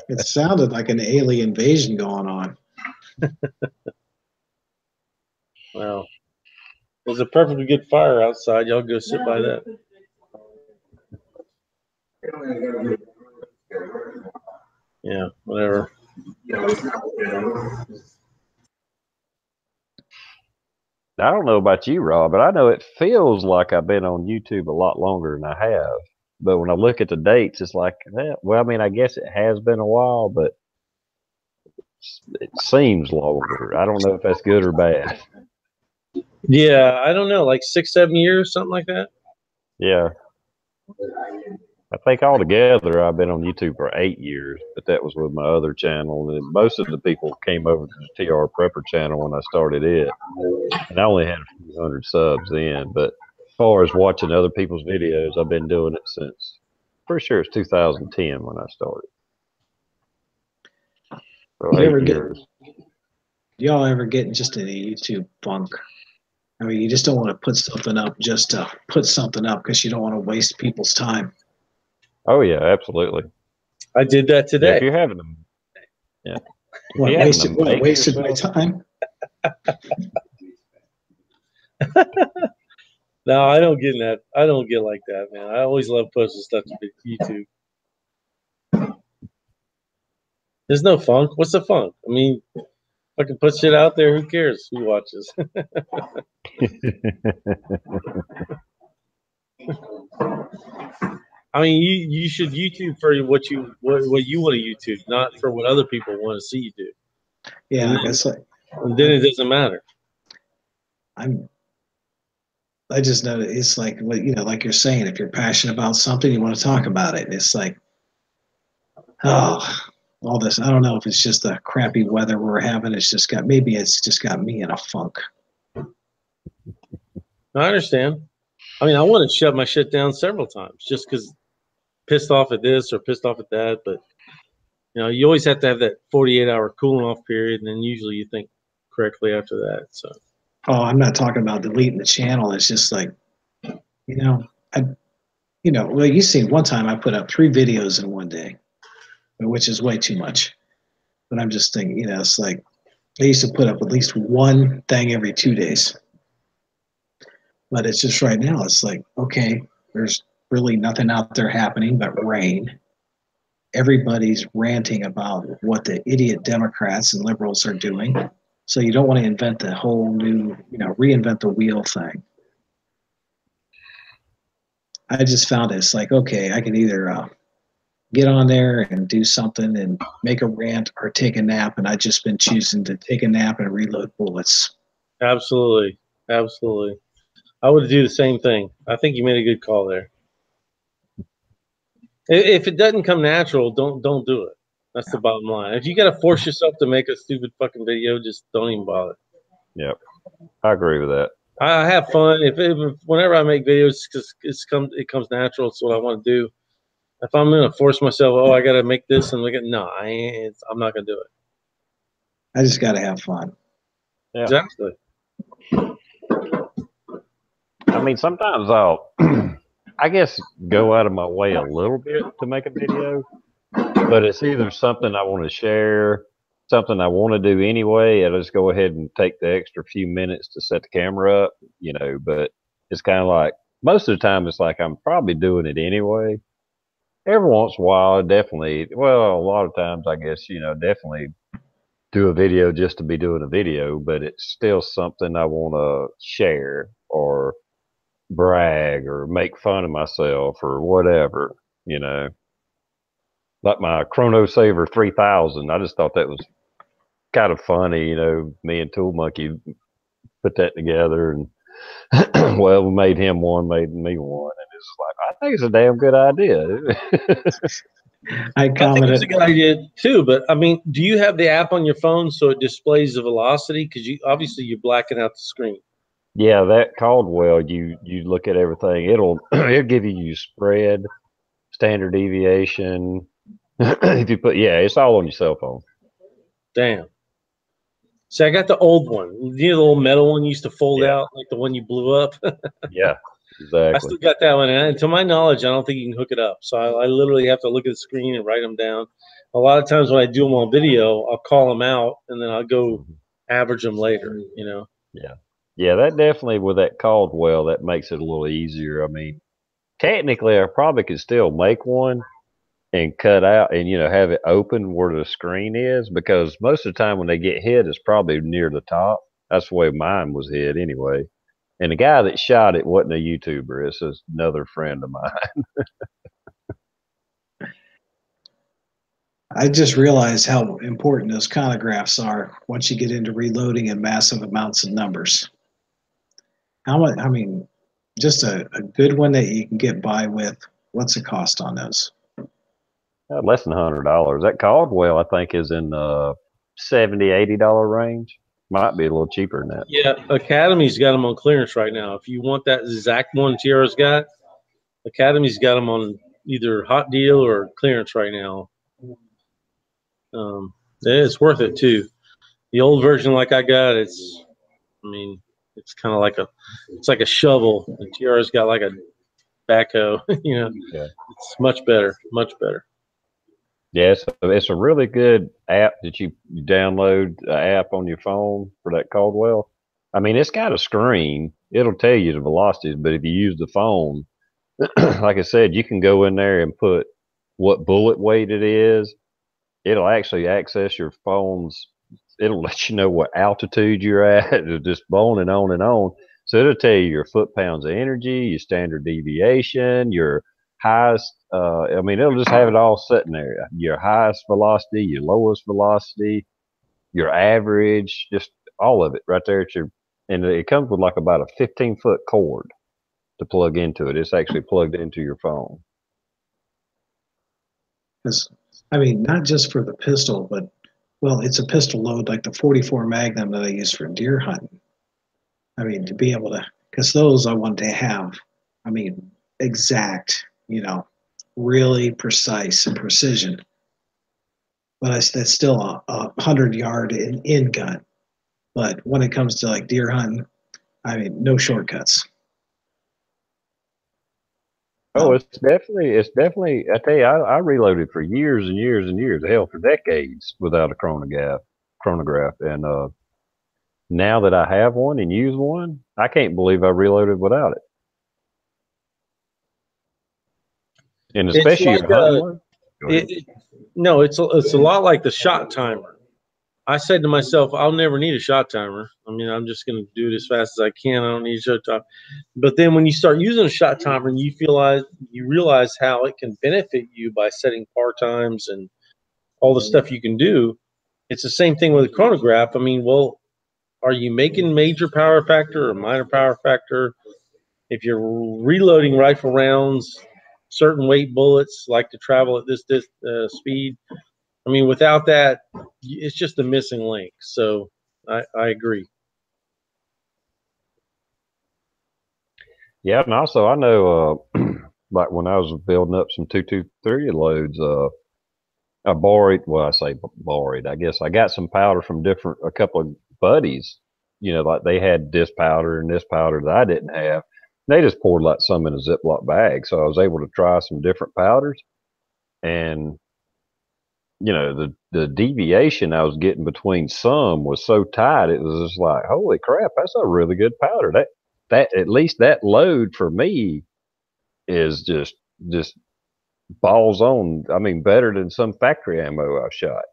Speaker 2: It sounded like an alien invasion going on.
Speaker 3: Well, there's a perfectly good fire outside. Y'all go sit by that. Yeah, whatever.
Speaker 1: I don't know about you, Rob, but I know it feels like I've been on YouTube a lot longer than I have. But when I look at the dates, it's like, well, I mean, I guess it has been a while, but it seems longer. I don't know if that's good or bad.
Speaker 3: Yeah, I don't know, like 6, 7 years, something like that.
Speaker 1: Yeah. I think altogether I've been on YouTube for 8 years, but that was with my other channel. And most of the people came over to the TRprepper channel when I started it. And I only had a few hundred subs then. But as far as watching other people's videos, I've been doing it since, pretty sure it's 2010 when I started. So 8 years.
Speaker 2: Y'all ever get just in a YouTube funk? I mean, you just don't want to put something up just to put something up because you don't want to waste people's time.
Speaker 1: Oh, yeah, absolutely.
Speaker 3: I did that
Speaker 1: Yeah,
Speaker 3: today.
Speaker 1: if you're having them. Yeah.
Speaker 2: What, wasted my time?
Speaker 3: No, I don't get in that. I don't get like that, man. I always love posting stuff to YouTube. There's no funk. What's the funk? I mean, if I can put shit out there, who cares who watches? I mean, you should YouTube for what you want to YouTube, not for what other people want to see you do.
Speaker 2: Yeah,
Speaker 3: and then it doesn't matter.
Speaker 2: I just know that it's like, like you're saying, if you're passionate about something, you want to talk about it. And it's like, oh, all this. I don't know if it's just the crappy weather we're having. It's just got me in a funk.
Speaker 3: I understand. I mean, I want to shut my shit down several times just because pissed off at this or pissed off at that. But, you always have to have that 48-hour cooling off period. And then usually you think correctly after that. So.
Speaker 2: Oh, I'm not talking about deleting the channel. It's just like, well, you seen one time I put up 3 videos in one day, which is way too much. But I'm just thinking, it's like I used to put up at least one thing every 2 days. But it's just right now, it's like, okay, there's really nothing out there happening but rain. Everybody's ranting about what the idiot Democrats and liberals are doing. So you don't want to invent the whole new, reinvent the wheel thing. I just found it's like, okay, I can either get on there and do something and make a rant or take a nap. And I've just been choosing to take a nap and reload bullets.
Speaker 3: Absolutely. Absolutely. I would do the same thing. I think you made a good call there. If it doesn't come natural, don't do it. That's the bottom line. If you got to force yourself to make a stupid fucking video, just don't even bother.
Speaker 1: Yep, I agree with that.
Speaker 3: I have fun. If whenever I make videos, because it comes natural. It's what I want to do. If I'm gonna force myself, oh, I got to make this and look at no, I'm not gonna do it.
Speaker 2: I just got to have fun.
Speaker 1: Yeah.
Speaker 3: Exactly.
Speaker 1: I mean, sometimes I'll, I guess, go out of my way a little bit to make a video, but it's either something I want to share, something I want to do anyway. I just go ahead and take the extra few minutes to set the camera up, but it's kind of like most of the time it's like I'm probably doing it anyway. Every once in a while, definitely, well, a lot of times I guess, definitely do a video just to be doing a video, but it's still something I want to share or brag or make fun of myself or whatever, like my Chrono Saver 3000. I just thought that was kind of funny, me and Tool Monkey put that together, and well, we made him one, made me one, and it's like, I think it's a damn good idea.
Speaker 2: I
Speaker 3: I think it's
Speaker 2: commented.
Speaker 3: a good idea too, but I mean, do you have the app on your phone so it displays the velocity? Because you're blacking out the screen.
Speaker 1: Yeah, that Caldwell, you look at everything, it'll give you spread, standard deviation. If you put, yeah, it's all on your cell phone.
Speaker 3: Damn. See, I got the old one. You know, the old metal one you used to fold
Speaker 1: Yeah.
Speaker 3: out, like the one you blew up.
Speaker 1: Yeah,
Speaker 3: I
Speaker 1: exactly.
Speaker 3: still got that one, and to my knowledge, I don't think you can hook it up. So I literally have to look at the screen and write them down. A lot of times when I do them on video, I'll call them out, and then I'll go average them later.
Speaker 1: Yeah. Yeah, that definitely, with that Caldwell, that makes it a little easier. I mean, technically, I probably could still make one and cut out and, have it open where the screen is, because most of the time when they get hit, it's probably near the top. That's the way mine was hit anyway. And the guy that shot it wasn't a YouTuber. It's just another friend of mine.
Speaker 2: I just realized how important those chronographs are once you get into reloading in massive amounts of numbers. How much? I mean, just a good one that you can get by with. What's the cost on those?
Speaker 1: Less than $100. That Caldwell, I think, is in the $70-$80 range. Might be a little cheaper than that.
Speaker 3: Yeah, Academy's got them on clearance right now. If you want that exact one TR's got, Academy's got them on either hot deal or clearance right now. It's worth it too. The old version, like I got, it's kind of like a shovel. The TR's got like a backhoe.
Speaker 1: Yeah.
Speaker 3: It's much better, much better.
Speaker 1: Yeah, it's a really good app that you download, an app on your phone for that Caldwell. I mean, it's got a screen. It'll tell you the velocities, but if you use the phone, like I said, you can go in there and put what bullet weight it is. It'll actually access your phone's. It'll let you know what altitude you're at. It'll just on and on and on. So it'll tell you your foot pounds of energy, your standard deviation, your highest. I mean, it'll just have it all sitting there. Your highest velocity, your lowest velocity, your average, just all of it right there at your. And it comes with like about a 15-foot cord to plug into it. It's actually plugged into your phone.
Speaker 2: Because, I mean, not just for the pistol, but, well, it's a pistol load like the 44 Magnum that I use for deer hunting. I mean, to be able to, because those I want to have, I mean, exact, really precise and precision. But that's still a 100-yard in gun. But when it comes to like deer hunting, I mean, no shortcuts.
Speaker 1: Oh, it's definitely. I tell you, I reloaded for years and years and years, hell, for decades without a chronograph. And now that I have one and use one, I can't believe I reloaded without it. And especially
Speaker 3: It's
Speaker 1: your
Speaker 3: like
Speaker 1: hunting one.
Speaker 3: no, it's a lot like the shot timer. I said to myself, I'll never need a shot timer. I mean, I'm just going to do it as fast as I can. I don't need a shot timer. But then when you start using a shot timer and you realize how it can benefit you by setting par times and all the stuff you can do, it's the same thing with a chronograph. I mean, well, are you making major power factor or minor power factor? If you're reloading rifle rounds, certain weight bullets like to travel at this speed, I mean, without that, it's just a missing link. So I agree.
Speaker 1: Yeah, and also I know, like when I was building up some 223 loads, I borrowed. Well, I say borrowed. I guess I got some powder from a couple of buddies. You know, like they had this powder and this powder that I didn't have. They just poured like some in a Ziploc bag, so I was able to try some different powders. And the deviation I was getting between some was so tight, it was just like, holy crap, that's a really good powder. That at least that load for me is just balls on. I mean, better than some factory ammo I've shot.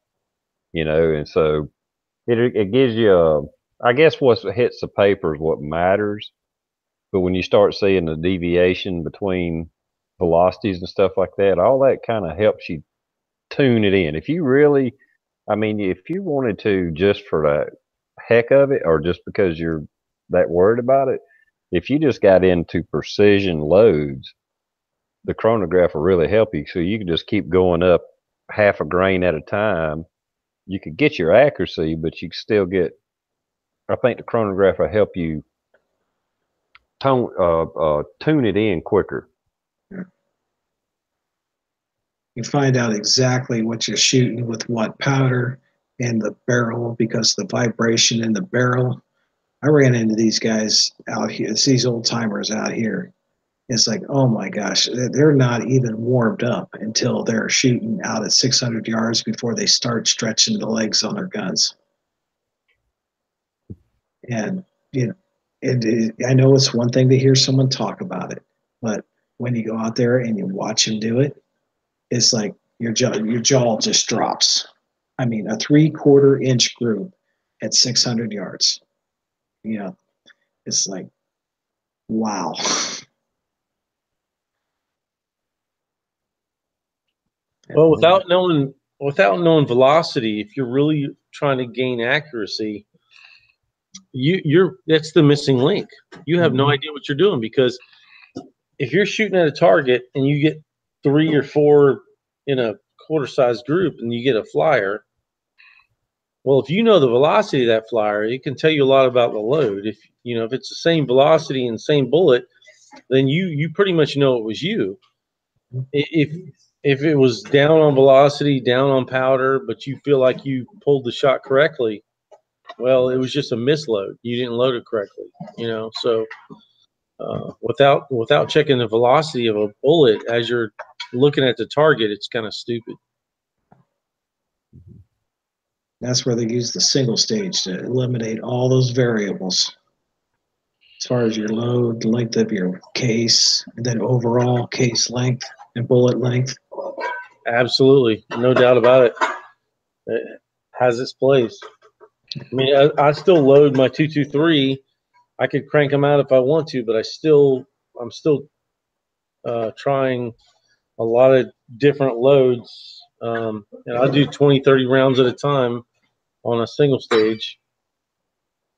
Speaker 1: And so it gives you I guess what hits the paper is what matters. But when you start seeing the deviation between velocities and stuff like that, all that kind of helps you tune it in. If you really, I mean, if you wanted to just for the heck of it, or just because you're that worried about it, if you just got into precision loads, the chronograph will really help you. So you can just keep going up half a grain at a time. You could get your accuracy, but you can still get. I think the chronograph will help you tune it in quicker.
Speaker 2: You find out exactly what you're shooting with what powder and the barrel, because the vibration in the barrel. I ran into these guys out here. It's these old timers out here. It's like, oh my gosh, they're not even warmed up until they're shooting out at 600 yards before they start stretching the legs on their guns. And I know it's one thing to hear someone talk about it, but when you go out there and you watch them do it, it's like your jaw just drops. I mean, a 3/4 inch group at 600 yards. It's like, wow.
Speaker 3: Well, without knowing velocity, if you're really trying to gain accuracy, that's the missing link. You have no idea what you're doing, because if you're shooting at a target and you get 3 or 4 in a quarter-sized group and you get a flyer, well, if you know the velocity of that flyer, it can tell you a lot about the load. If it's the same velocity and same bullet, then you pretty much know it was you. If it was down on velocity, down on powder, but you feel like you pulled the shot correctly, well, it was just a misload. You didn't load it correctly. So without checking the velocity of a bullet as you're looking at the target, it's kind of stupid.
Speaker 2: That's where they use the single stage to eliminate all those variables, as far as your load, length of your case, and then overall case length and bullet length.
Speaker 3: Absolutely, no doubt about it. It has its place. I mean, I still load my 223. I could crank them out if I want to, but I'm still trying a lot of different loads, and I do 20, 30 rounds at a time on a single stage.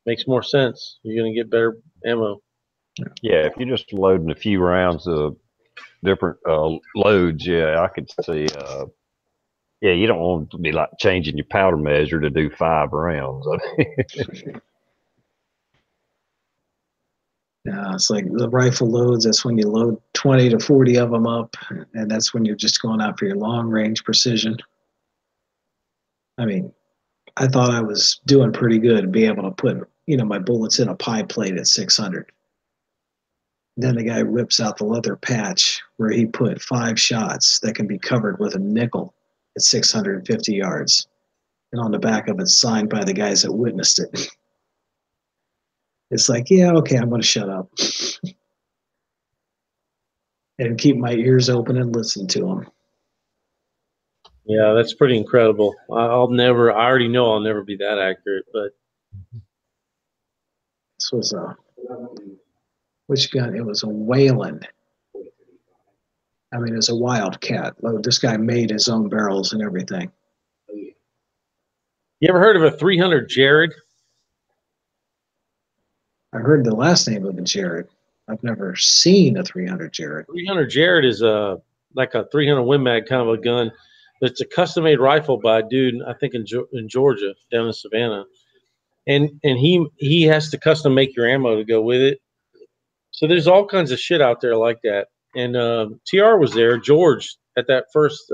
Speaker 3: Makes more sense. You're going to get better ammo.
Speaker 1: Yeah, if you're just loading a few rounds of different loads, yeah, I could see. Yeah, you don't want to be like changing your powder measure to do 5 rounds.
Speaker 2: It's like the rifle loads. That's when you load 20 to 40 of them up, and that's when you're just going out for your long range precision. I mean, I thought I was doing pretty good, being able to put my bullets in a pie plate at 600. Then the guy rips out the leather patch where he put 5 shots that can be covered with a nickel at 650 yards, and on the back of it, signed by the guys that witnessed it. It's like, yeah, okay, I'm going to shut up and keep my ears open and listen to them.
Speaker 3: Yeah, that's pretty incredible. I already know I'll never be that accurate, but
Speaker 2: This was which gun? It was a Wayland. I mean, it was a Wildcat. This guy made his own barrels and everything.
Speaker 3: you ever heard of a 300 Jared?
Speaker 2: I heard the last name of it, Jared. I've never seen a 300 Jared.
Speaker 3: 300 Jared is like a 300 Win Mag kind of a gun. It's a custom-made rifle by a dude, I think in Georgia, down in Savannah, and he has to custom make your ammo to go with it. So there's all kinds of shit out there like that. And TR was there, George, at that first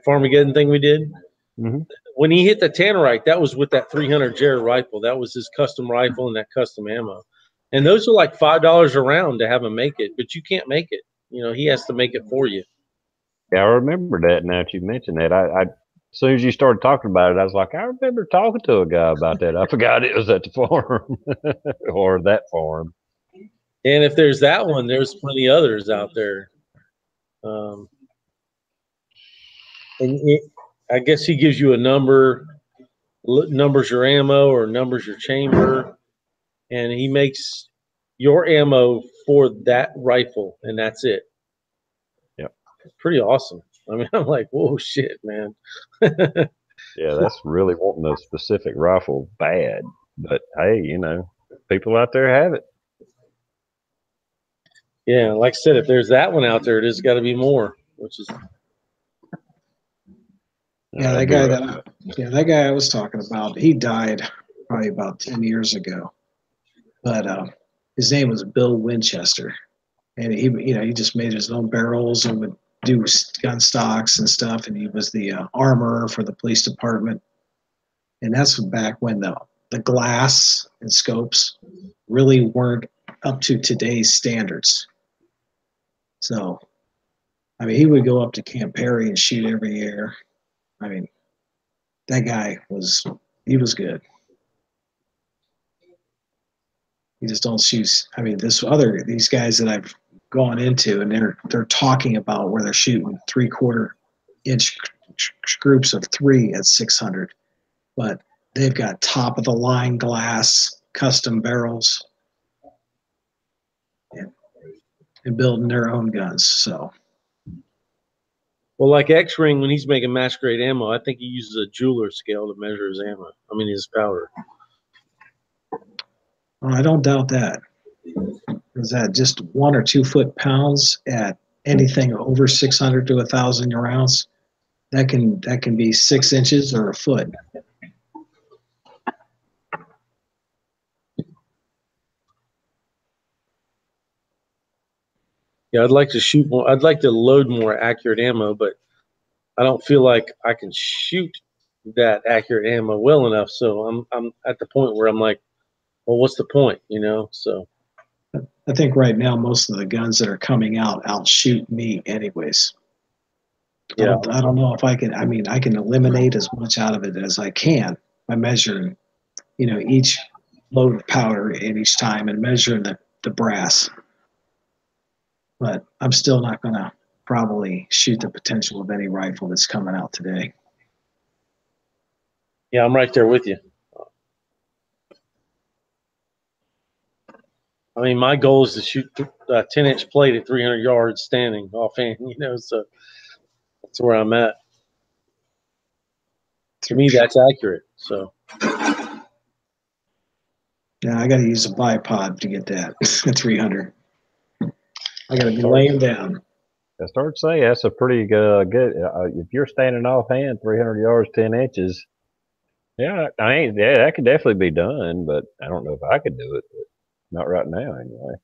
Speaker 3: Farmageddon thing we did.
Speaker 1: Mm-hmm.
Speaker 3: When he hit the Tannerite, that was with that 300 Jared rifle. That was his custom rifle and that custom ammo. And those are like $5 a round to have him make it, but you can't make it. You know, he has to make it for you.
Speaker 1: Yeah, I remember that now that you mentioned that. I as soon as you started talking about it, I was like, I remember talking to a guy about that. I forgot it was at the farm or that farm.
Speaker 3: And if there's that one, there's plenty others out there. I guess he gives you a number, numbers your ammo or numbers your chamber, and he makes your ammo for that rifle, and that's it.
Speaker 1: Yep.
Speaker 3: Pretty awesome. I mean, I'm like, whoa, shit, man.
Speaker 1: Yeah, that's really wanting a specific rifle bad. But hey, you know, people out there have it.
Speaker 3: Yeah, like I said, if there's that one out there, there's got to be more, which is.
Speaker 2: Yeah, that guy I was talking about, he died probably about 10 years ago. But his name was Bill Winchester, and he just made his own barrels and would do gun stocks and stuff. And he was the armorer for the police department. And that's back when the glass and scopes really weren't up to today's standards. So, I mean, he would go up to Camp Perry and shoot every year. I mean, that guy was good. You just don't shoot. I mean, these guys that I've gone into, and they're talking about where they're shooting 3/4 inch groups of 3 at 600, but they've got top of the line glass, custom barrels, and building their own guns. So,
Speaker 3: Well, like X-Ring, when he's making mass grade ammo, I think he uses a jeweler scale to measure his ammo. I mean, his powder.
Speaker 2: well, I don't doubt that. Is that just 1 or 2 foot-pounds at anything over 600 to 1,000 rounds? That can be 6 inches or a foot.
Speaker 3: Yeah, I'd like to shoot more. I'd like to load more accurate ammo, but I don't feel like I can shoot that accurate ammo well enough. So I'm at the point where I'm like, well, what's the point, you know? So
Speaker 2: I think right now most of the guns that are coming out outshoot me anyways.
Speaker 3: yeah,
Speaker 2: I don't know if I can. I mean, I can eliminate as much out of it as I can by measuring, each load of powder at each time and measuring the brass. But I'm still not going to probably shoot the potential of any rifle that's coming out today.
Speaker 3: yeah, I'm right there with you. I mean, my goal is to shoot a 10-inch plate at 300 yards standing offhand, you know, so that's where I'm at. To me, that's accurate. So,
Speaker 2: yeah, I got to use a bipod to get that at 300. I got to be laying down.
Speaker 1: I start to say that's a pretty good. If you're standing offhand, 300 yards, 10 inches. Yeah, that could definitely be done, but I don't know if I could do it. But not right now, anyway.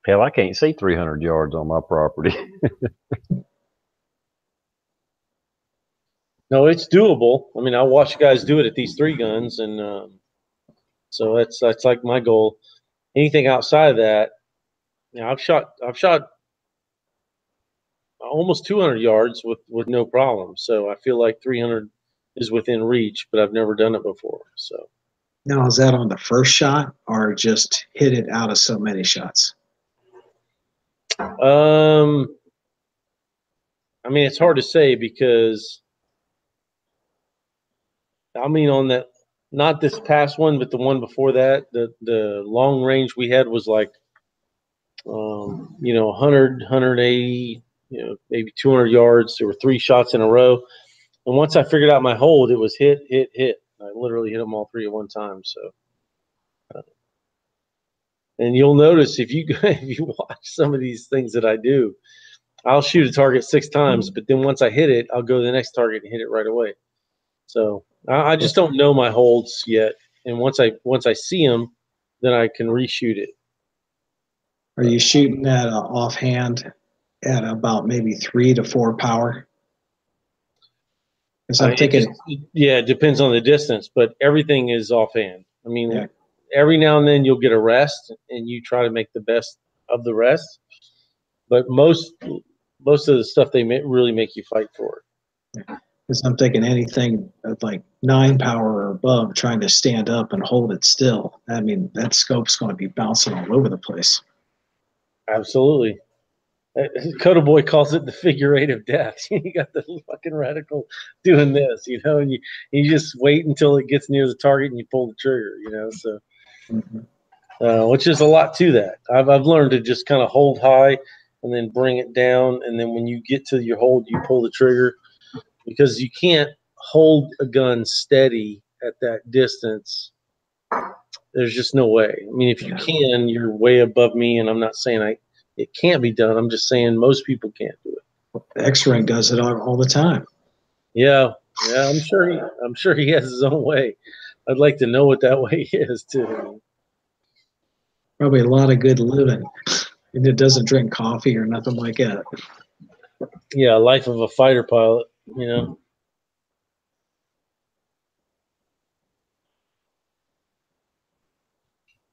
Speaker 1: Hell, I can't see 300 yards on my property.
Speaker 3: no, it's doable. I mean, I watch guys do it at these 3 guns, and so that's like my goal. Anything outside of that, you know, I've shot almost 200 yards with no problem. So I feel like 300 is within reach, but I've never done it before. So
Speaker 2: Now, is that on the first shot or just hit it out of so many shots?
Speaker 3: I mean, it's hard to say because I mean on that, not this past one, but the one before that, the long range we had was like 100, 180, maybe 200 yards. There were 3 shots in a row. And once I figured out my hold, it was hit, hit, hit. I literally hit them all 3 at one time. So And you'll notice if you if you watch some of these things that I do, I'll shoot a target 6 times, but then once I hit it, I'll go to the next target and hit it right away. So I just don't know my holds yet, and once I see them, then I can reshoot it.
Speaker 2: Are you shooting at offhand at about maybe 3 to 4 power? Because I'm thinking,
Speaker 3: Yeah, it depends on the distance, but everything is offhand. I mean,
Speaker 2: yeah,
Speaker 3: every now and then you'll get a rest, and you try to make the best of the rest. But most of the stuff really make you fight for it.
Speaker 2: because I'm thinking anything at like 9 power or above, trying to stand up and hold it still. I mean, that scope's going to be bouncing all over the place.
Speaker 3: Absolutely. Coda Boy calls it the figure eight of death. You got the fucking reticle doing this, you know, and you just wait until it gets near the target and you pull the trigger, you know. So, which is a lot to that. I've learned to just kind of hold high and then bring it down, and then when you get to your hold, you pull the trigger, because you can't hold a gun steady at that distance. There's just no way. I mean, if you can, you're way above me, and I'm not saying it can't be done. I'm just saying most people can't do it.
Speaker 2: X-Ring does it all the time.
Speaker 3: Yeah, I'm sure he has his own way. I'd like to know what that way is too.
Speaker 2: Probably a lot of good living, and it doesn't drink coffee or nothing like that.
Speaker 3: Yeah, life of a fighter pilot, you know.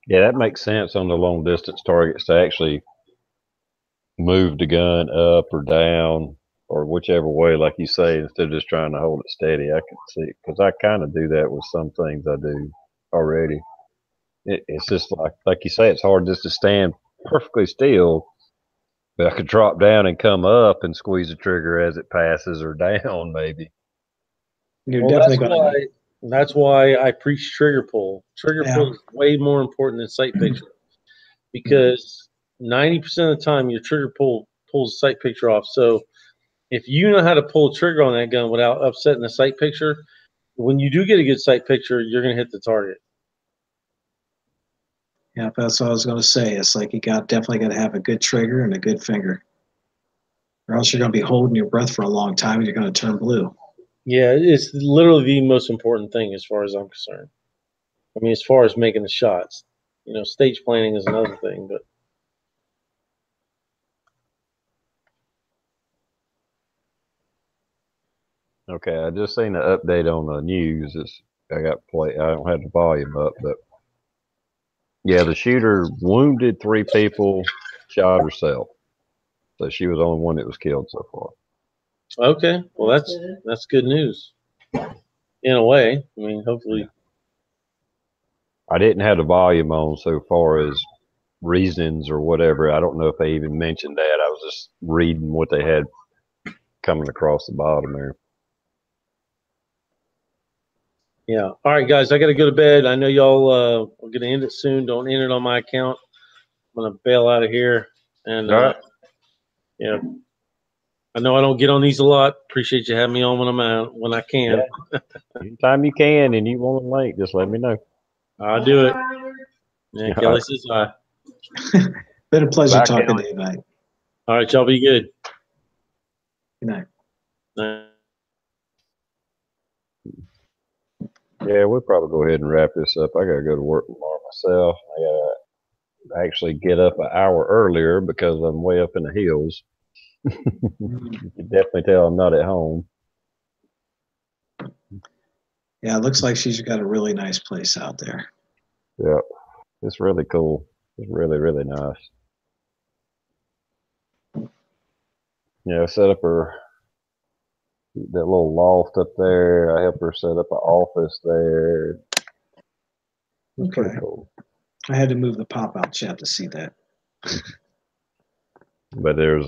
Speaker 1: Yeah, that makes sense on the long distance targets to actually move the gun up or down or whichever way, like you say, instead of just trying to hold it steady. I can see, because I kind of do that with some things I do already. It's just like you say, it's hard just to stand perfectly still, but I could drop down and come up and squeeze the trigger as it passes or down, maybe.
Speaker 2: You're
Speaker 3: Well,
Speaker 2: definitely going to.
Speaker 3: that's why I preach trigger pull. Trigger
Speaker 2: Yeah.
Speaker 3: pull is way more important than sight picture, because 90% of the time your trigger pull pulls the sight picture off. So if you know how to pull a trigger on that gun without upsetting the sight picture, when you do get a good sight picture, you're going to hit the target.
Speaker 2: Yeah, that's what I was going to say. It's like you definitely got to have a good trigger and a good finger, or else you're going to be holding your breath for a long time and you're going to turn blue.
Speaker 3: Yeah, it's literally the most important thing as far as I'm concerned. I mean, as far as making the shots, you know, stage planning is another thing, but
Speaker 1: Okay, I just seen an update on the news. I don't have the volume up, but yeah, the shooter wounded 3 people, shot herself. So she was the only one that was killed so far.
Speaker 3: okay, well that's good news in a way. I mean, hopefully.
Speaker 1: Yeah. I didn't have the volume on so far as reasons or whatever. I don't know if they even mentioned that. I was just reading what they had coming across the bottom there.
Speaker 3: Yeah. All right, guys, I got to go to bed. I know y'all are going to end it soon. Don't end it on my account. I'm going to bail out of here. And,
Speaker 1: All right.
Speaker 3: yeah, I know I don't get on these a lot. Appreciate you having me on when I'm out, when I can.
Speaker 1: Yeah. Anytime you can and you want a link, just let me know.
Speaker 3: I'll do it. Yeah,
Speaker 1: All
Speaker 3: Kelly
Speaker 1: right.
Speaker 3: says hi.
Speaker 2: Been a pleasure
Speaker 1: Bye,
Speaker 2: talking
Speaker 1: Kelly.
Speaker 2: to you tonight.
Speaker 3: All right, y'all be good.
Speaker 2: Good night.
Speaker 1: Yeah, we'll probably go ahead and wrap this up. I got to go to work tomorrow myself. I got to actually get up an hour earlier because I'm way up in the hills. You can definitely tell I'm not at home.
Speaker 2: Yeah, it looks like she's got a really nice place out there.
Speaker 1: Yeah, it's really cool. It's really, really nice. Yeah, I set up that little loft up there. I helped her set up an office there. It's pretty
Speaker 2: Okay.
Speaker 1: cool.
Speaker 2: I had to move the pop-out chat to see that.
Speaker 1: But it's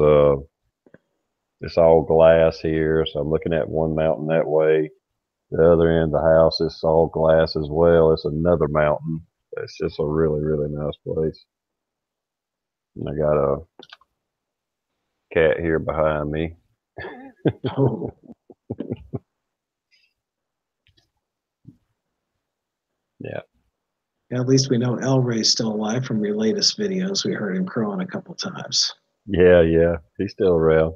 Speaker 1: all glass here, so I'm looking at one mountain that way. The other end of the house is all glass as well. It's another mountain. It's just a really, really nice place. And I got a cat here behind me.
Speaker 2: Oh,
Speaker 1: Yeah.
Speaker 2: At least we know El Ray's still alive from your latest videos. We heard him crowing a couple times.
Speaker 1: Yeah, he's still around.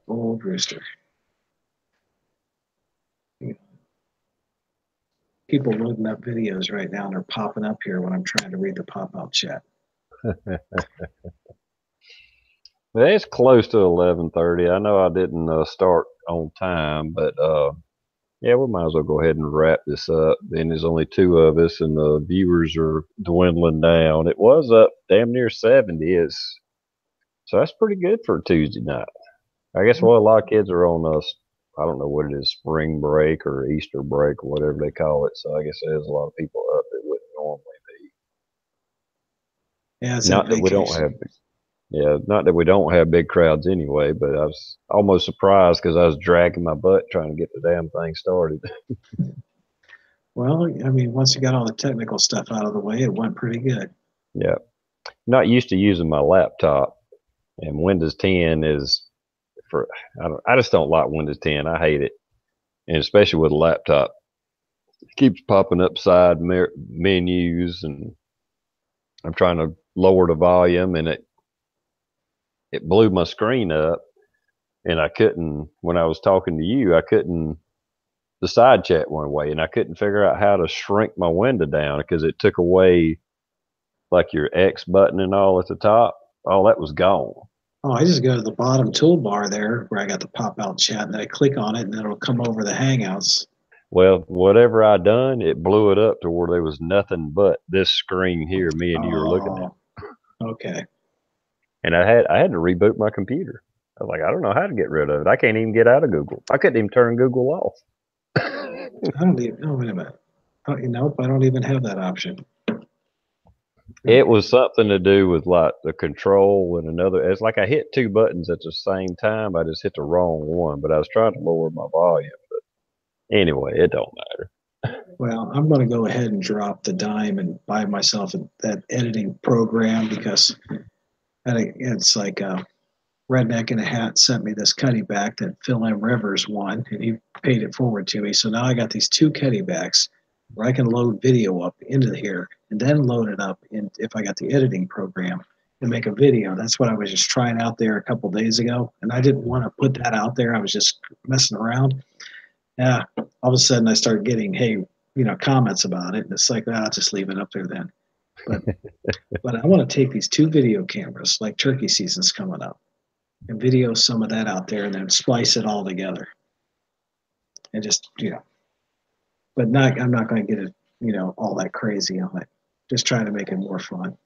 Speaker 2: Old rooster. People loading up videos right now and they're popping up here when I'm trying to read the pop-out chat.
Speaker 1: Well, it's close to 11:30. I know I didn't start on time, but yeah, we might as well go ahead and wrap this up. And there's only two of us, and the viewers are dwindling down. It was up damn near 70. So that's pretty good for a Tuesday night. I guess well, a lot of kids are on I don't know what it is, spring break or Easter break or whatever they call it. So I guess there's a lot of people up that wouldn't normally be.
Speaker 2: Yeah, it's
Speaker 1: Not
Speaker 2: that
Speaker 1: that we don't
Speaker 2: vacation.
Speaker 1: have Yeah, not that we don't have big crowds anyway, but I was almost surprised because I was dragging my butt trying to get the damn thing started.
Speaker 2: Well, I mean, once you got all the technical stuff out of the way, it went pretty good.
Speaker 1: Yeah, not used to using my laptop, and Windows 10 is for I just don't like Windows 10. I hate it, and especially with a laptop, it keeps popping up side menus, and I'm trying to lower the volume, and it blew my screen up, and I couldn't when I was talking to you, I couldn't the side chat went away, and I couldn't figure out how to shrink my window down because it took away like your X button and all at the top. All that was gone.
Speaker 2: Oh, I just go to the bottom toolbar there where I got the pop-out chat, and then I click on it, and it'll come over the Hangouts.
Speaker 1: Well, whatever I done, it blew it up to where there was nothing but this screen here, me and you are looking at.
Speaker 2: Okay.
Speaker 1: And I had to reboot my computer. I was like, I don't know how to get rid of it. I can't even get out of Google. I couldn't even turn Google off.
Speaker 2: I don't even. Oh, wait a minute. Oh, nope, I don't even have that option.
Speaker 1: It was something to do with like the control and another. It's like I hit two buttons at the same time. I just hit the wrong one, but I was trying to lower my volume. But anyway, it don't matter.
Speaker 2: Well, I'm going to go ahead and drop the dime and buy myself that editing program because it's like Redneck in a Hat sent me this cutty back that Phil M. Rivers won, and he paid it forward to me. So now I got these two cutty backs where I can load video up into here and then load it up if I got the editing program and make a video. That's what I was just trying out there a couple days ago, and I didn't want to put that out there. I was just messing around. Yeah, all of a sudden I started getting, hey, comments about it, and it's like, I'll just leave it up there then. But I want to take these two video cameras, like turkey season's coming up, and video some of that out there and then splice it all together and just but I'm not going to get it all that crazy on it, just trying to make it more fun.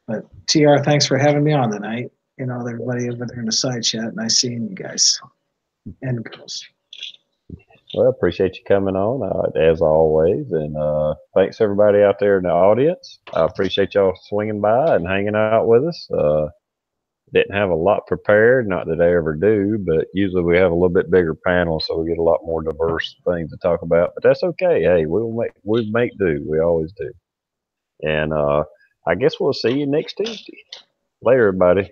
Speaker 2: But thanks for having me on tonight, everybody over there in the side chat. Nice seeing you guys and girls.
Speaker 1: Well, appreciate you coming on as always, and thanks everybody out there in the audience. I appreciate y'all swinging by and hanging out with us. Didn't have a lot prepared, not that I ever do, but usually we have a little bit bigger panel, so we get a lot more diverse things to talk about. But that's okay. Hey, we make do. We always do. And I guess we'll see you next Tuesday. Later, everybody.